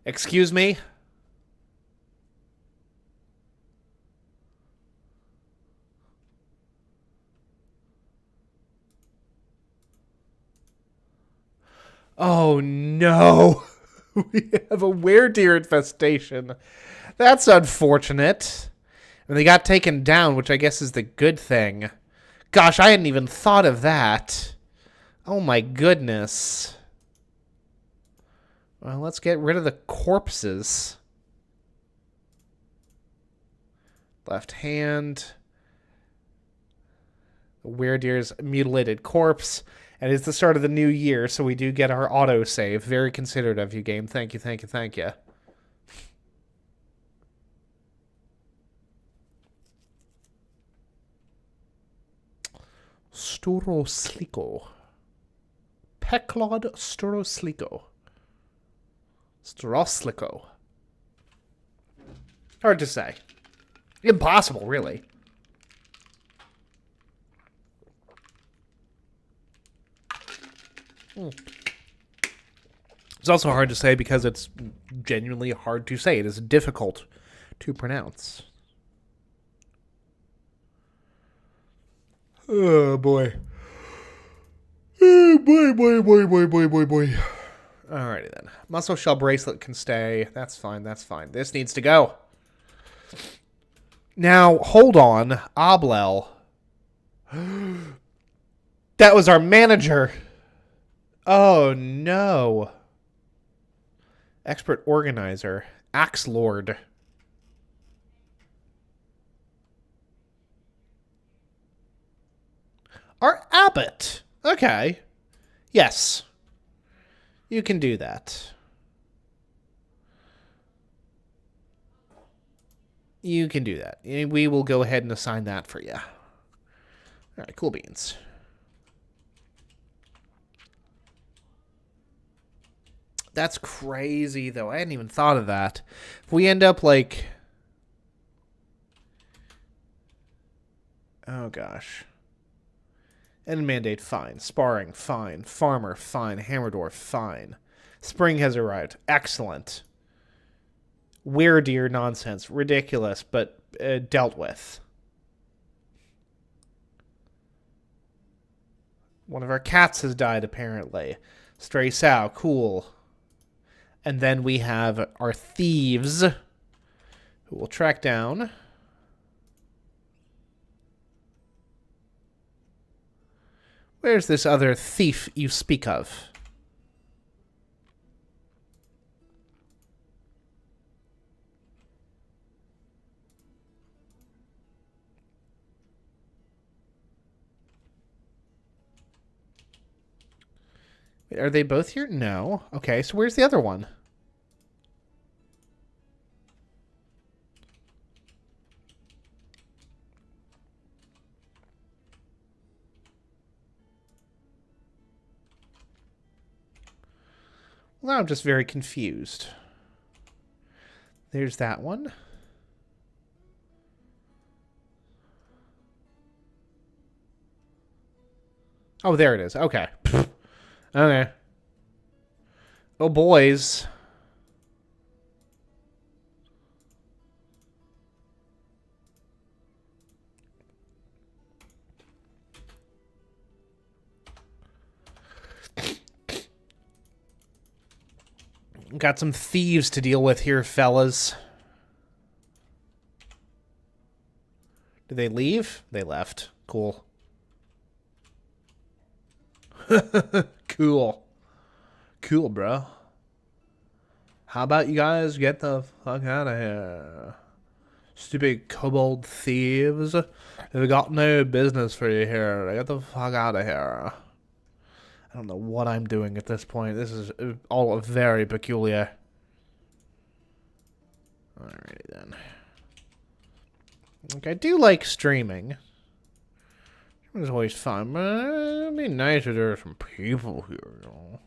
Excuse me? Oh no! We have a weredeer infestation. That's unfortunate. And they got taken down, which I guess is the good thing. Gosh, I hadn't even thought of that. Oh my goodness. Well, let's get rid of the corpses. Left hand. The weredeer's mutilated corpse. And it's the start of the new year, so we do get our autosave. Very considerate of you, game. Thank you, thank you, thank you. Storosliko. Peklod Storosliko. Storosliko. Hard to say. Impossible, really. It's also hard to say because it's genuinely hard to say. It is difficult to pronounce. Oh, boy. Oh, boy. Alrighty, then. Muscle shell bracelet can stay. That's fine, that's fine. This needs to go. Now, hold on. Oblel. That was our manager. Oh, no. Expert organizer. Axe Lord. Our abbot. Okay. Yes. You can do that. You can do that. We will go ahead and assign that for you. All right, cool beans. That's crazy, though. I hadn't even thought of that. If we end up, like... Oh, gosh. End mandate, fine. Sparring, fine. Farmer, fine. Hammer Dwarf, fine. Spring has arrived. Excellent. Weredeer nonsense. Ridiculous, but dealt with. One of our cats has died, apparently. Stray sow, cool. And then we have our thieves, who will track down. Where's this other thief you speak of? Wait, are they both here? No. Okay, so where's the other one? Well, I'm just very confused. There's that one. Oh, there it is. Okay. Okay. Oh, boys. Got some thieves to deal with here, fellas. Did they leave? They left. Cool. Cool. Cool, bro. How about you guys get the fuck out of here? Stupid kobold thieves. They've got no business for you here. Get the fuck out of here. I don't know what I'm doing at this point. This is all very peculiar. Alrighty then. Like, I do like streaming. It's always fun, but it'd be nice if there were some people here, you know.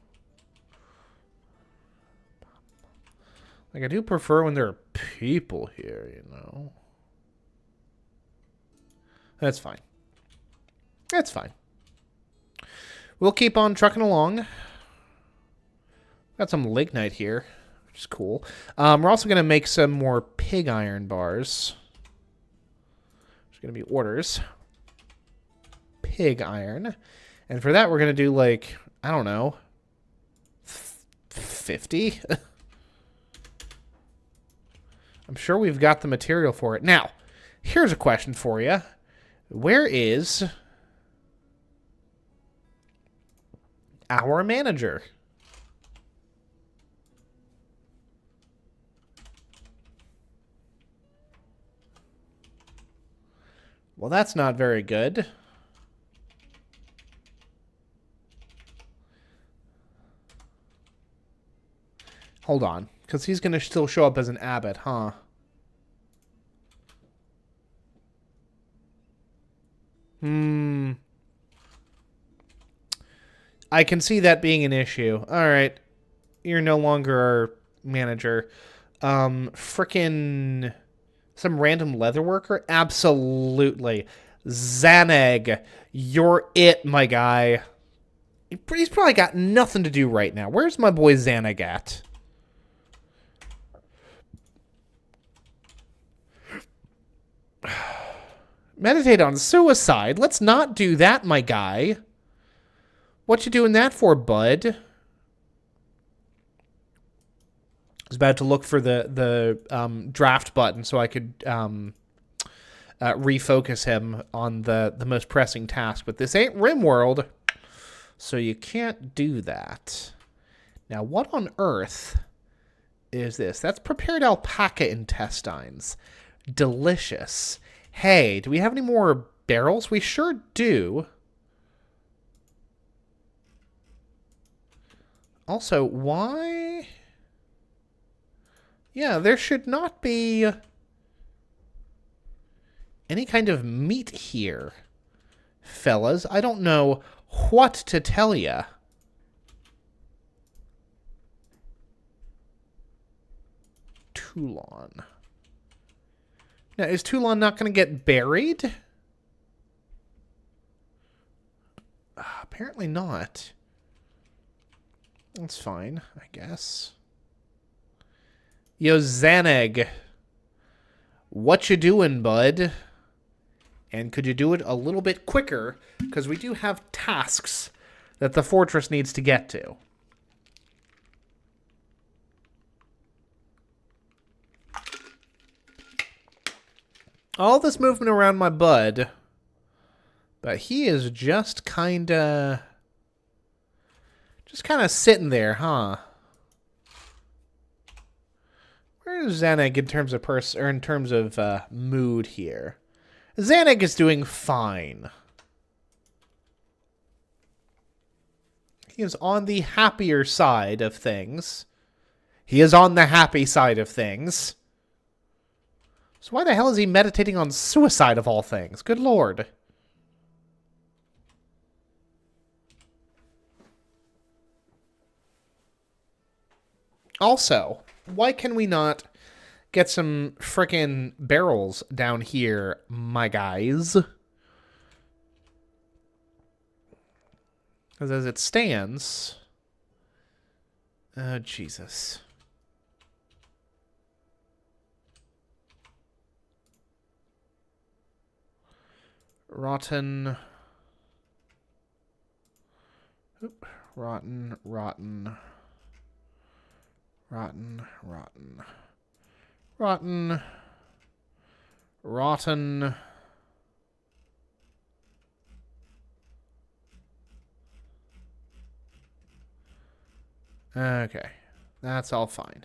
Like, I do prefer when there are people here, you know. That's fine. That's fine. We'll keep on trucking along. Got some lignite here, which is cool. We're also going to make some more pig iron bars. There's going to be orders. Pig iron. And for that, we're going to do, like, I don't know, 50? I'm sure we've got the material for it. Now, here's a question for you. Where is our manager? Well, that's not very good. Hold on, because he's going to still show up as an abbot, huh? I can see that being an issue. All right. You're no longer our manager. Frickin' some random leather worker? Absolutely. Xaneg, you're it, my guy. He's probably got nothing to do right now. Where's my boy Xaneg at? Meditate on suicide. Let's not do that, my guy. What you doing that for, bud? I was about to look for the draft button so I could refocus him on the most pressing task. But this ain't RimWorld, so you can't do that. Now, what on earth is this? That's prepared alpaca intestines. Delicious. Hey, do we have any more barrels? We sure do. Also, why? Yeah, there should not be any kind of meat here, fellas. I don't know what to tell ya. Toulon. Now, is Toulon not going to get buried? Apparently not. That's fine, I guess. Yo, Xaneg. What you doing, bud? And could you do it a little bit quicker? Because we do have tasks that the fortress needs to get to. All this movement around my bud, but he is just kind of sitting there, huh? Where is Xaneg in terms of mood here? Xaneg is doing fine. He is on the happier side of things. He is on the happy side of things. So why the hell is he meditating on suicide of all things? Good lord. Also, why can we not get some frickin' barrels down here, my guys? Because as it stands... Oh, Jesus. Rotten... Oop. Rotten, rotten... Rotten, rotten... Rotten... Rotten... Okay. That's all fine.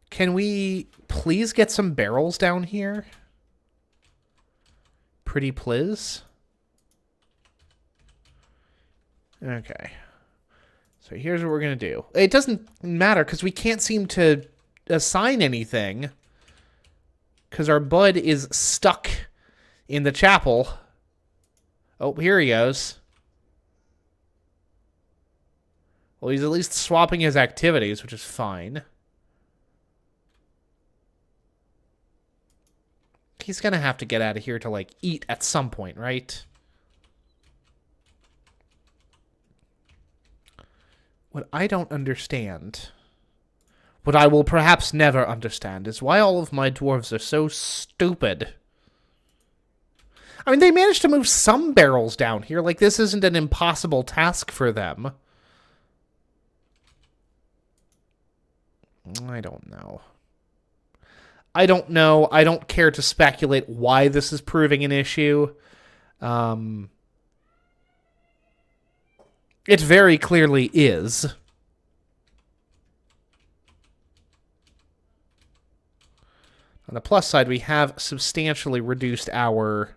Can we please get some barrels down here? Pretty please? Okay. So here's what we're going to do. It doesn't matter because we can't seem to assign anything. Because our bud is stuck in the chapel. Oh, here he goes. Well, he's at least swapping his activities, which is fine. He's going to have to get out of here to, like, eat at some point, right? What I don't understand, what I will perhaps never understand, is why all of my dwarves are so stupid. I mean, they managed to move some barrels down here. Like, this isn't an impossible task for them. I don't know. I don't know. I don't care to speculate why this is proving an issue. It very clearly is. On the plus side, we have substantially reduced our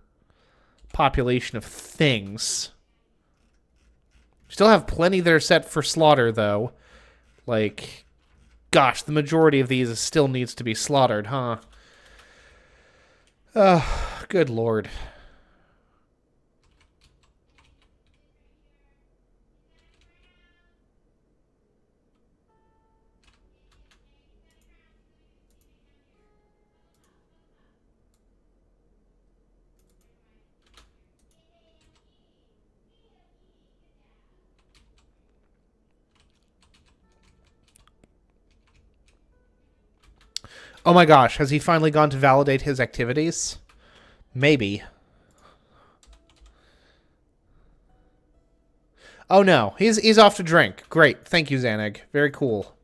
population of things. Still have plenty that are set for slaughter, though. Like... Gosh, the majority of these still needs to be slaughtered, huh? Good lord. Oh my gosh, has he finally gone to validate his activities? Maybe. Oh no, he's off to drink. Great, thank you, Xanag. Very cool.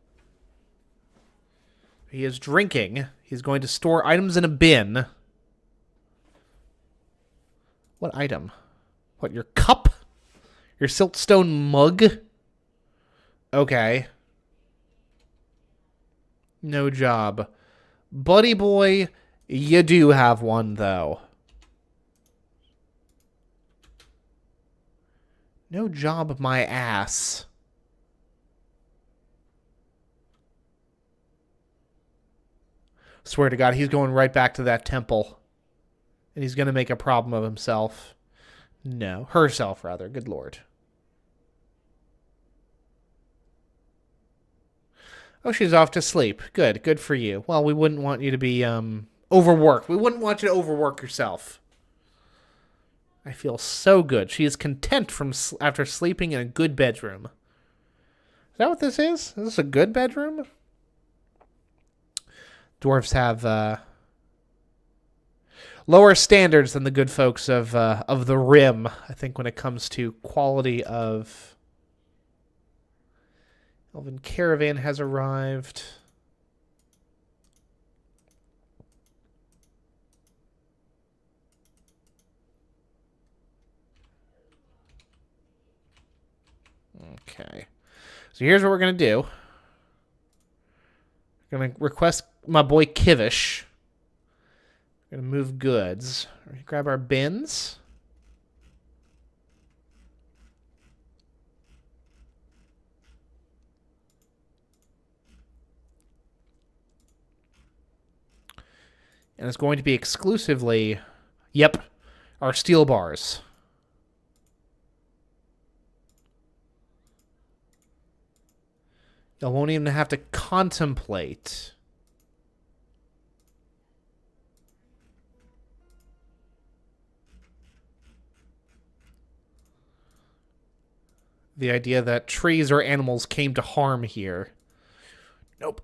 He is drinking. He's going to store items in a bin. What item? What, your cup? Your siltstone mug? Okay. No job. Buddy boy, you do have one, though. No job, my ass. Swear to God, he's going right back to that temple. And he's going to make a problem of himself. No, herself, rather. Good lord. Oh, she's off to sleep. Good. Good for you. Well, we wouldn't want you to be, overworked. We wouldn't want you to overwork yourself. I feel so good. She is content after sleeping in a good bedroom. Is that what this is? Is this a good bedroom? Dwarves have, lower standards than the good folks of the Rim, I think, when it comes to quality of... Elven Caravan has arrived. Okay. So here's what we're going to do. We're going to request my boy Kivish. We're going to move goods. We're going to grab our bins. And it's going to be exclusively, yep, our steel bars. Y'all won't even have to contemplate. The idea that trees or animals came to harm here. Nope.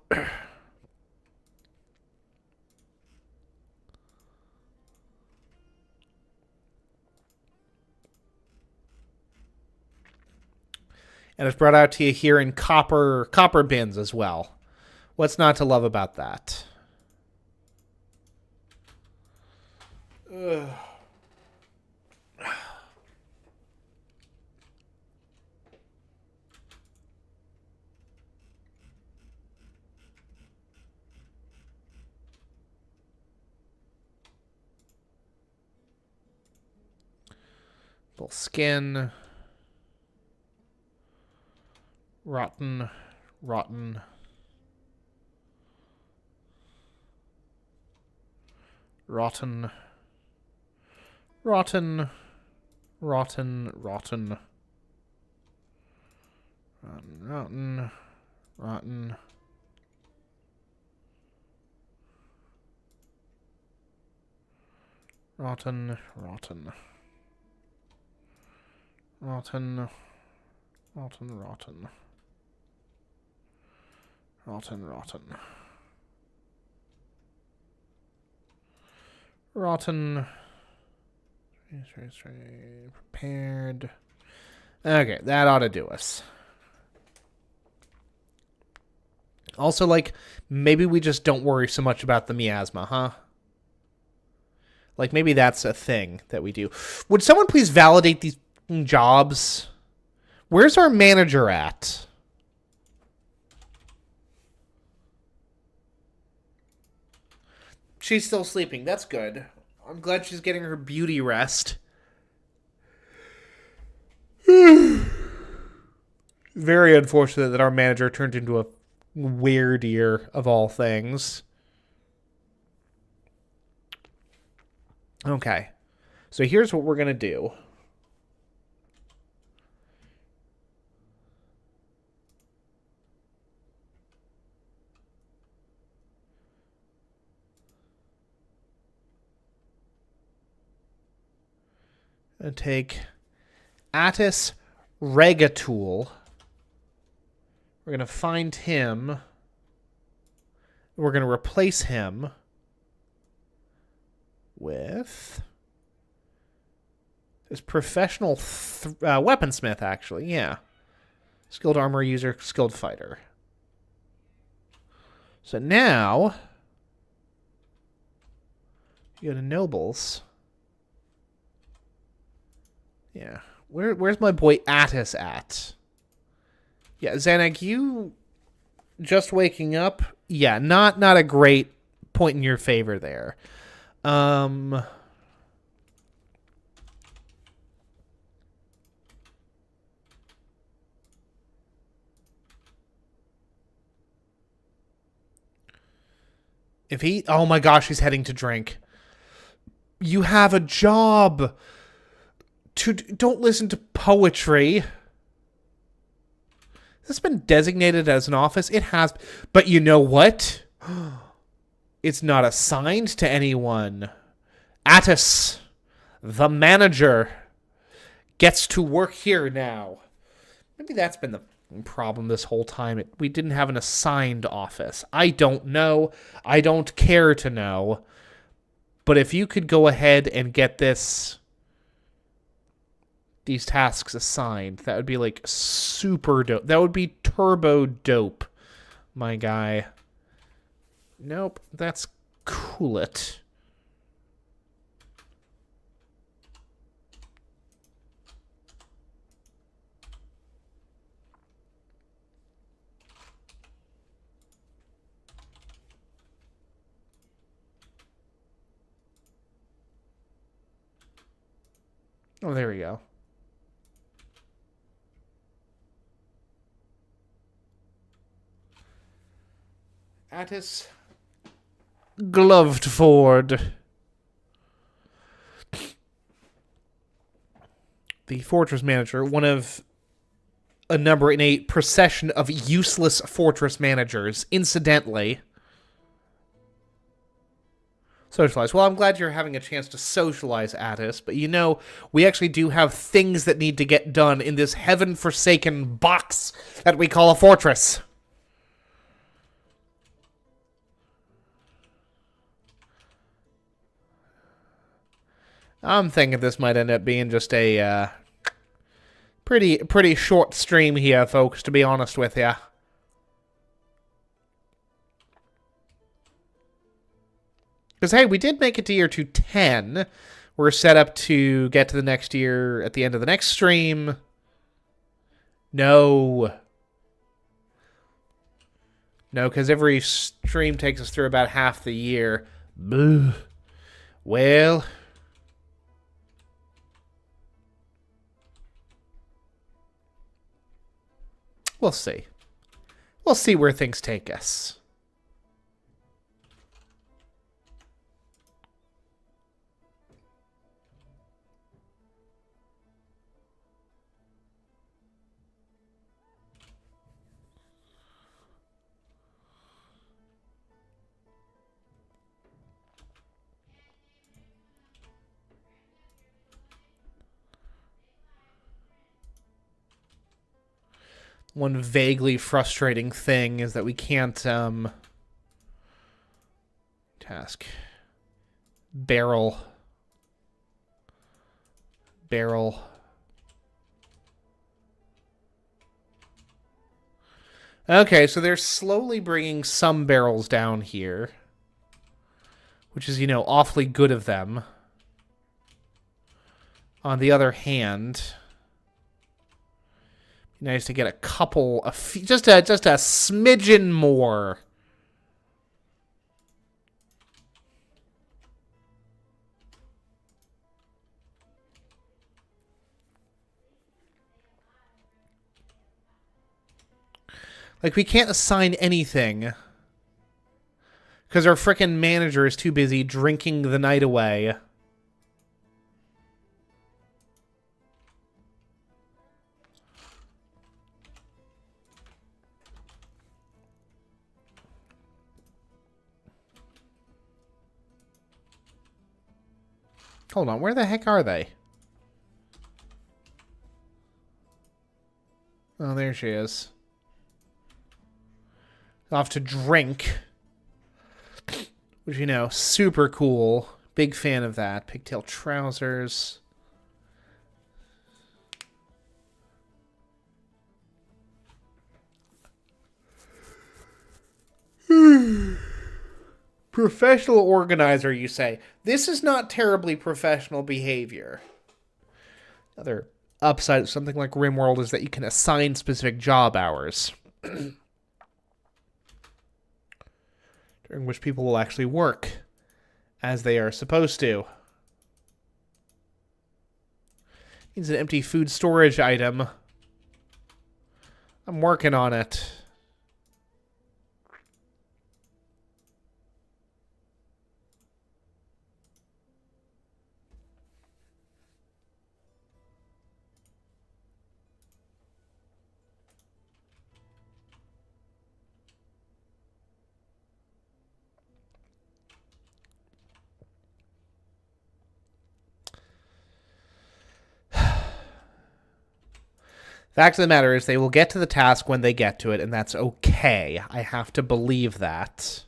And it's brought out to you here in copper bins as well. What's not to love about that? Ugh. Full skin. Rotten. Rotten. Rotten. Rotten. Rotten. Rotten. Rotten. Rotten. Rotten. Rotten. Rotten. Rotten. Rotten. Rotten. Rotten. Rotten. Prepared. Okay, that ought to do us. Also, like, maybe we just don't worry so much about the miasma, huh? Like, maybe that's a thing that we do. Would someone please validate these jobs? Where's our manager at? She's still sleeping. That's good. I'm glad she's getting her beauty rest. Very unfortunate that our manager turned into a weird ear of all things. Okay. So here's what we're going to do. And take Attis Regatool. We're going to find him. We're going to replace him with his professional weaponsmith, actually. Yeah. Skilled armor user, skilled fighter. So now, you go to nobles. Yeah. Where's my boy Attis at? Yeah, Xanac, you just waking up? Yeah, not a great point in your favor there. If he... Oh my gosh, he's heading to drink. You have a job. Don't listen to poetry. This has been designated as an office. It has. But you know what? It's not assigned to anyone. Attis, the manager, gets to work here now. Maybe that's been the problem this whole time. We didn't have an assigned office. I don't know. I don't care to know. But if you could go ahead and get these tasks assigned, that would be like super dope. That would be turbo dope, my guy. Nope, that's cool it. Oh, there we go. Attis Gloved Ford. The fortress manager, one of a number in a procession of useless fortress managers, incidentally. Socialize. Well, I'm glad you're having a chance to socialize, Attis, but you know, we actually do have things that need to get done in this heaven-forsaken box that we call a fortress. I'm thinking this might end up being just a pretty short stream here, folks, to be honest with you. Because, hey, we did make it to year 210. We're set up to get to the next year at the end of the next stream. No. No, because every stream takes us through about half the year. Boo. Well... we'll see. We'll see where things take us. One vaguely frustrating thing is that we can't, task. Barrel. Okay, so they're slowly bringing some barrels down here. Which is, you know, awfully good of them. On the other hand... nice to get a couple of just a smidgen more. Like, we can't assign anything because our frickin' manager is too busy drinking the night away. Hold on, where the heck are they? Oh, there she is. Off to drink. Which, you know, super cool. Big fan of that. Pigtail trousers. Professional organizer, you say. This is not terribly professional behavior. Another upside of something like RimWorld is that you can assign specific job hours. During which people will actually work as they are supposed to. Needs an empty food storage item. I'm working on it. Fact of the matter is they will get to the task when they get to it, and that's okay. I have to believe that.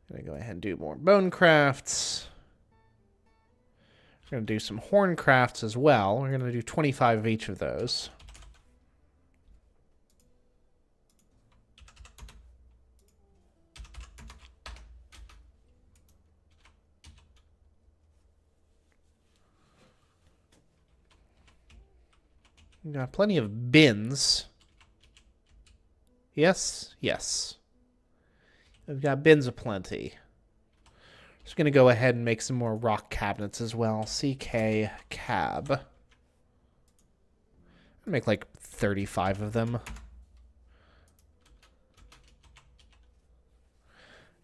I'm going to go ahead and do more bone crafts. We're going to do some horn crafts as well. We're going to do 25 of each of those. We've got plenty of bins. Yes, yes. We've got bins aplenty. Just going to go ahead and make some more rock cabinets as well. CK cab. I'll make like 35 of them.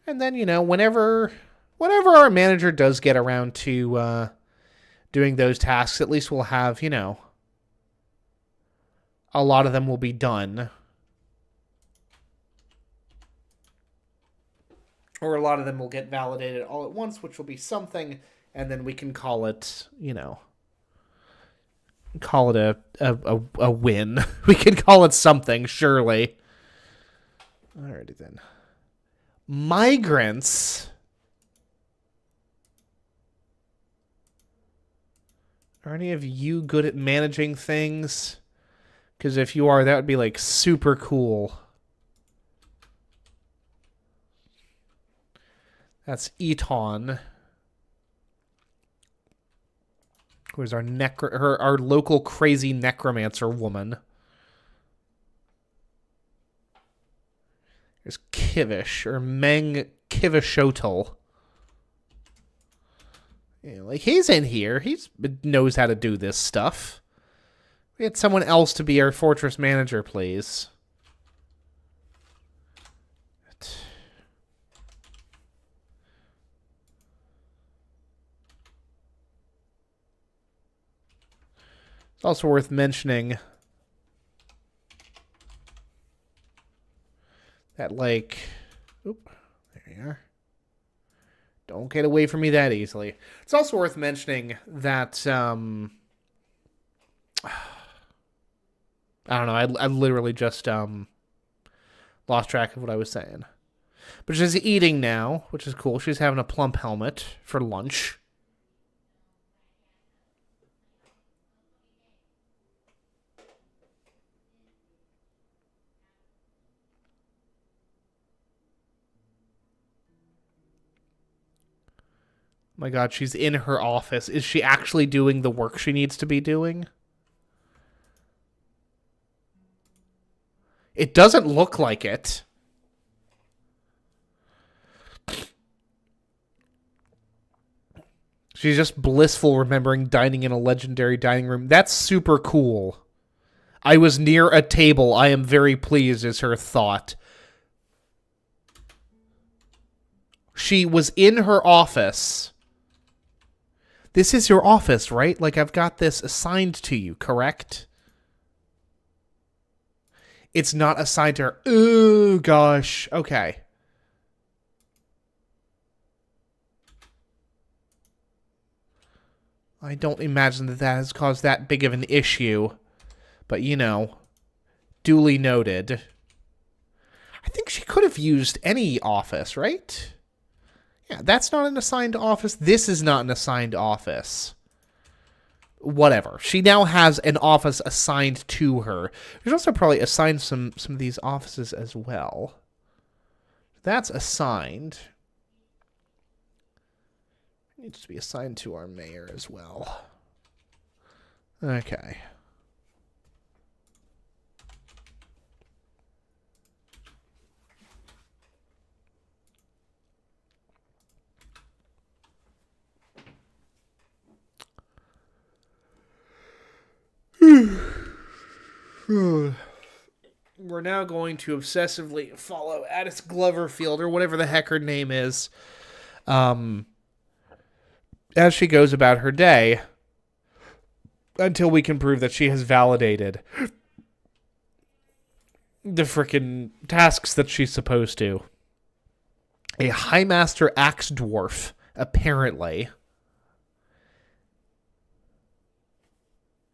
And then, you know, whenever our manager does get around to doing those tasks, at least we'll have, you know, a lot of them will be done. Or a lot of them will get validated all at once, which will be something, and then we can call it, you know, call it a win. We can call it something, surely. Alrighty then. Migrants. Are any of you good at managing things? Because if you are, that would be like super cool. That's Eton. Who's our our local crazy necromancer woman. There's Kivish, or Meng Kivishotel. Yeah, like, he's in here. He knows how to do this stuff. We had someone else to be our fortress manager, please. It's also worth mentioning that, like, oop, there you are. Don't get away from me that easily. It's also worth mentioning that, I don't know, I literally just, lost track of what I was saying. But she's eating now, which is cool. She's having a plump helmet for lunch. My God, she's in her office. Is she actually doing the work she needs to be doing? It doesn't look like it. She's just blissful remembering dining in a legendary dining room. That's super cool. I was near a table. I am very pleased is her thought. She was in her office. This is your office, right? Like, I've got this assigned to you, correct? It's not assigned to her. Ooh, gosh. Okay. I don't imagine that has caused that big of an issue. But, you know, duly noted. I think she could have used any office, right? Yeah, that's not an assigned office. This is not an assigned office. Whatever. She now has an office assigned to her. There's also probably assigned some of these offices as well. That's assigned. It needs to be assigned to our mayor as well. Okay. We're now going to obsessively follow Addis Gloverfield, or whatever the heck her name is, as she goes about her day, until we can prove that she has validated the frickin' tasks that she's supposed to. A High Master Axe Dwarf, apparently.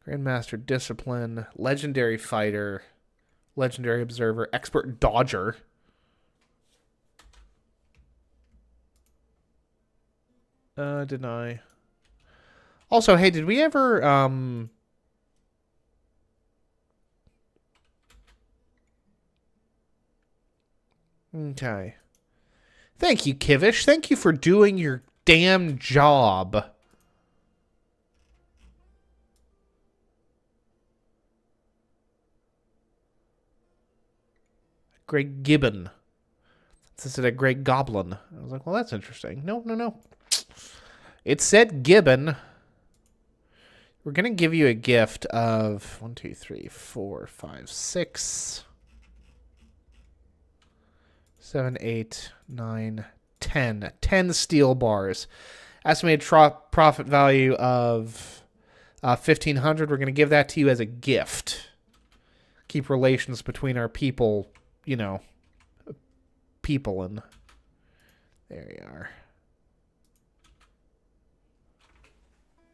Grandmaster Discipline, Legendary Fighter, Legendary Observer, Expert Dodger. Deny. Also, hey, did we ever, okay. Thank you, Kivish. Thank you for doing your damn job. Greg Gibbon. This is a Greg Goblin. I was like, well, that's interesting. No. It said Gibbon. We're going to give you a gift of 1, 2, 3, 4, 5, 6, 7, 8, 9, 10. 10 steel bars. Estimated profit value of 1,500. We're going to give that to you as a gift. Keep relations between our people, people and... There you are.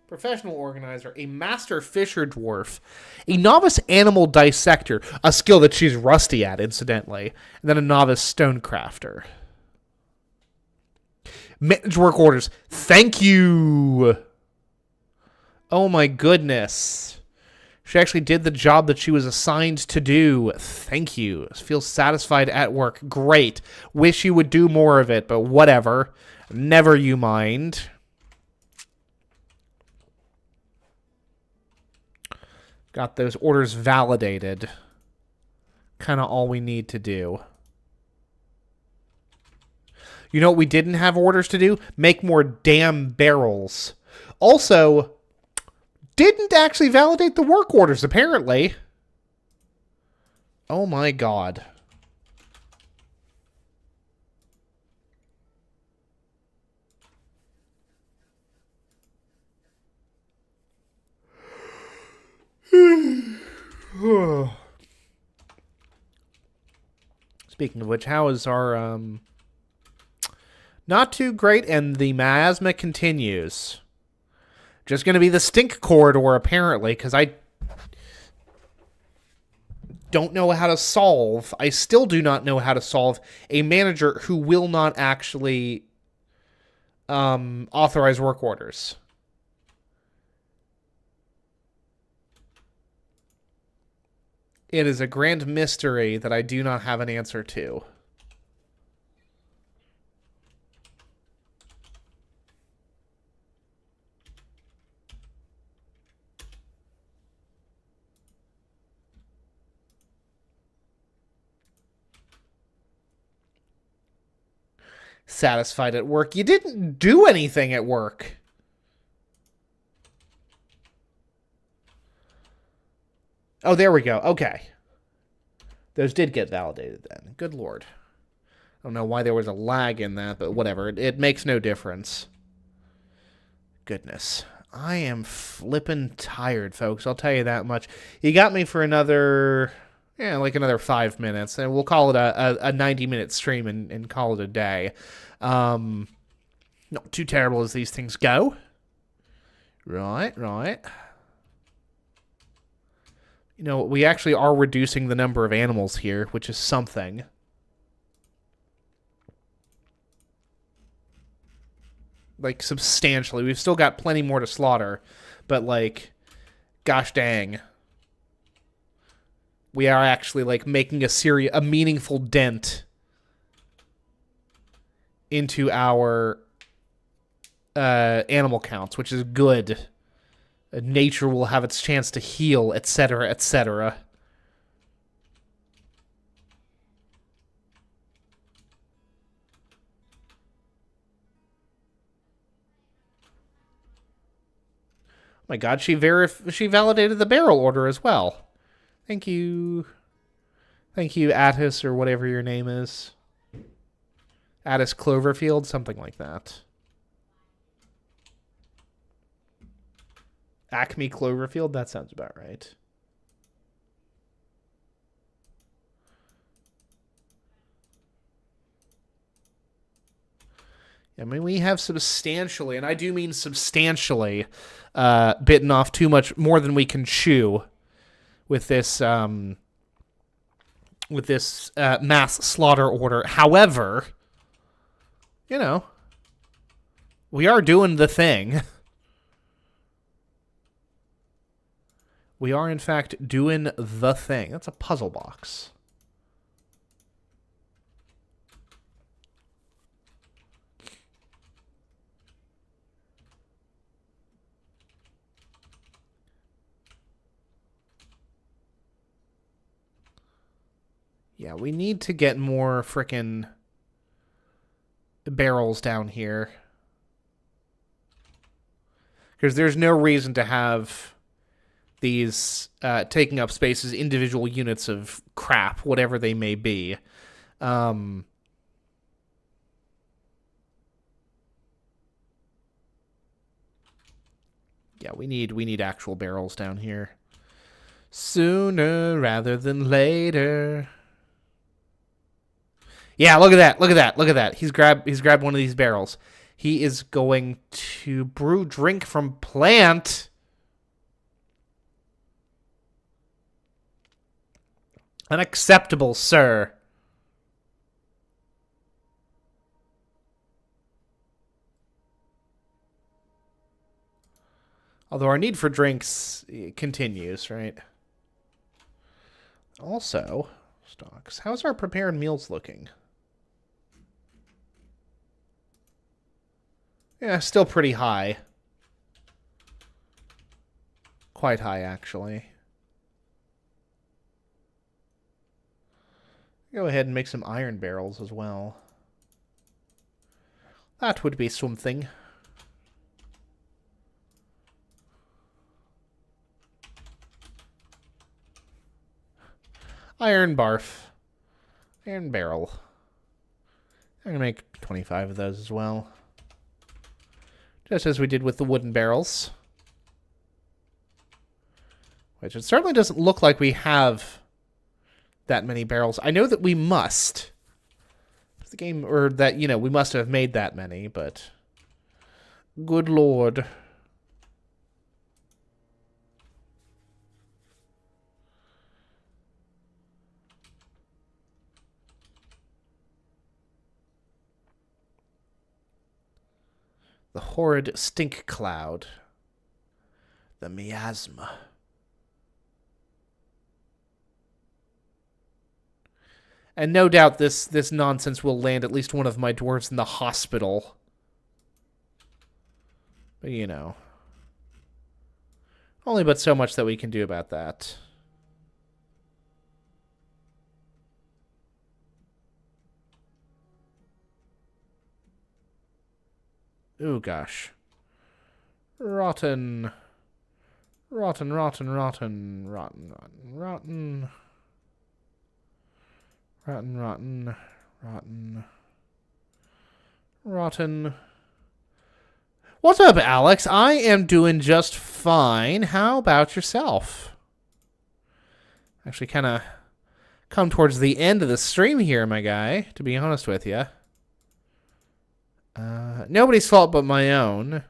Professional organizer, a master fisher dwarf, a novice animal dissector, a skill that she's rusty at, incidentally, and then a novice stonecrafter. Manage work orders. Thank you. Oh my goodness. She actually did the job that she was assigned to do. Thank you. Feel satisfied at work. Great. Wish you would do more of it, but whatever. Never you mind. Got those orders validated. Kind of all we need to do. You know what we didn't have orders to do? Make more damn barrels. Also, didn't actually validate the work orders, apparently. Oh my god. Speaking of which, how is our, not too great, and the miasma continues. Just going to be the stink corridor, apparently, because I don't know how to solve. I still do not know how to solve a manager who will not actually authorize work orders. It is a grand mystery that I do not have an answer to. Satisfied at work. You didn't do anything at work. Oh, there we go. Okay. Those did get validated then. Good lord. I don't know why there was a lag in that, but whatever. It makes no difference. Goodness. I am flippin' tired, folks. I'll tell you that much. You got me for another... Yeah, like another 5 minutes, and we'll call it a 90-minute stream and call it a day. Not too terrible as these things go. Right. You know, we actually are reducing the number of animals here, which is something. Like, substantially. We've still got plenty more to slaughter, but, like, gosh dang. We are actually, like, making a meaningful dent into our animal counts, which is good. Nature will have its chance to heal, etc., etc. Oh my god, she validated the barrel order as well. Thank you. Thank you, Attis, or whatever your name is. Attis Cloverfield, something like that. Acme Cloverfield? That sounds about right. I mean, we have substantially, and I do mean substantially, bitten off too much, more than we can chew with this mass slaughter order. However, you know, we are doing the thing. We are, in fact, doing the thing. That's a puzzle box. Yeah, we need to get more frickin' barrels down here. Because there's no reason to have these taking up space as individual units of crap, whatever they may be. Yeah, we need actual barrels down here. Sooner rather than later. Yeah, look at that. Look at that. Look at that. He's grabbed one of these barrels. He is going to brew drink from plant. Unacceptable, sir. Although our need for drinks continues, right? Also, stocks. How's our prepared meals looking? Yeah, still pretty high. Quite high, actually. Go ahead and make some iron barrels as well. That would be something. Iron barf. Iron barrel. I'm going to make 25 of those as well. Just as we did with the wooden barrels. Which it certainly doesn't look like we have that many barrels. I know that we must. The game, or that, you know, we must have made that many, but... Good lord. The horrid stink cloud. The miasma. And no doubt this nonsense will land at least one of my dwarves in the hospital. But, you know. Only but so much that we can do about that. Ooh, gosh. Rotten. Rotten, rotten, rotten. Rotten, rotten, rotten. Rotten, rotten, rotten. Rotten. What's up, Alex? I am doing just fine. How about yourself? Actually, kind of come towards the end of the stream here, my guy, to be honest with you. Nobody's fault but my own.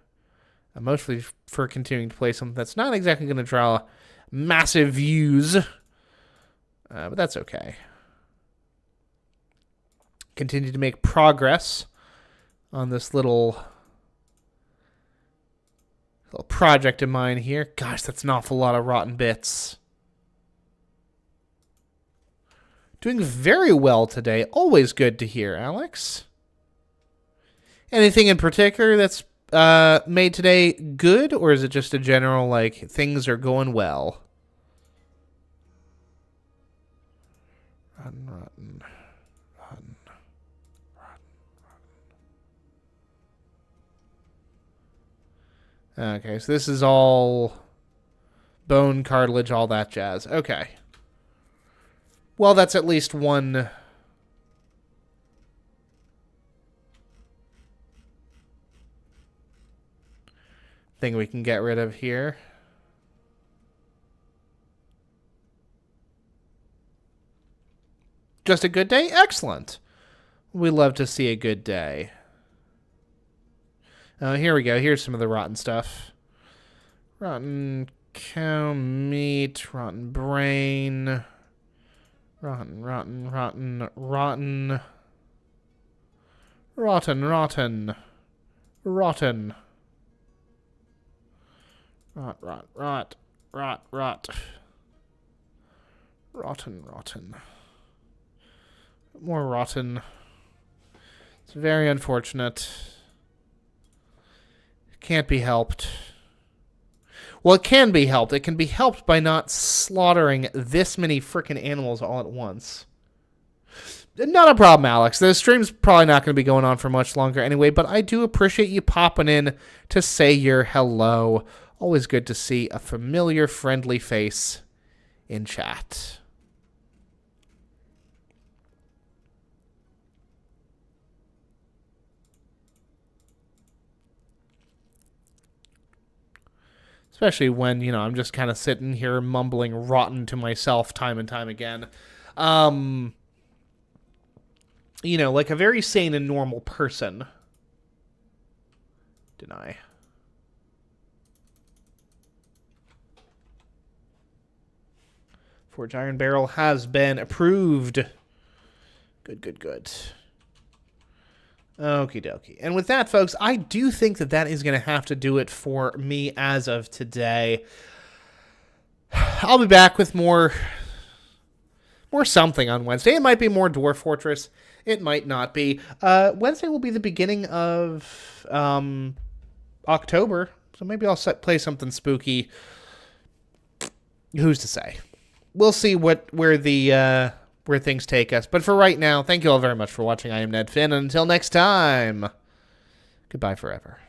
Mostly for continuing to play something that's not exactly going to draw massive views. But that's okay. Continue to make progress on this little project of mine here. Gosh, that's an awful lot of rotten bits. Doing very well today. Always good to hear, Alex. Anything in particular that's made today good, or is it just a general, like, things are going well? Rotten, rotten, rotten, rotten. Okay, so this is all bone, cartilage, all that jazz. Okay. Well, that's at least one thing we can get rid of here. Just a good day? Excellent. We love to see a good day. Here we go. Here's some of the rotten stuff. Rotten cow meat, rotten brain, rotten, rotten, rotten, rotten, rotten, rotten, rotten. Rot, rot, rot, rot, rot. Rotten, rotten. More rotten. It's very unfortunate. Can't be helped. Well, it can be helped. It can be helped by not slaughtering this many frickin' animals all at once. Not a problem, Alex. The stream's probably not going to be going on for much longer anyway, but I do appreciate you popping in to say your hello. Always good to see a familiar, friendly face in chat. Especially when, I'm just kind of sitting here mumbling rotten to myself time and time again. Like a very sane and normal person. Deny. Forge Iron Barrel has been approved. Good. Okie dokie. And with that, folks, I do think that is going to have to do it for me as of today. I'll be back with more something on Wednesday. It might be more Dwarf Fortress. It might not be. Wednesday will be the beginning of October, so maybe I'll play something spooky. Who's to say? We'll see where things take us. But for right now, thank you all very much for watching. I am Ned Finn, and until next time, goodbye forever.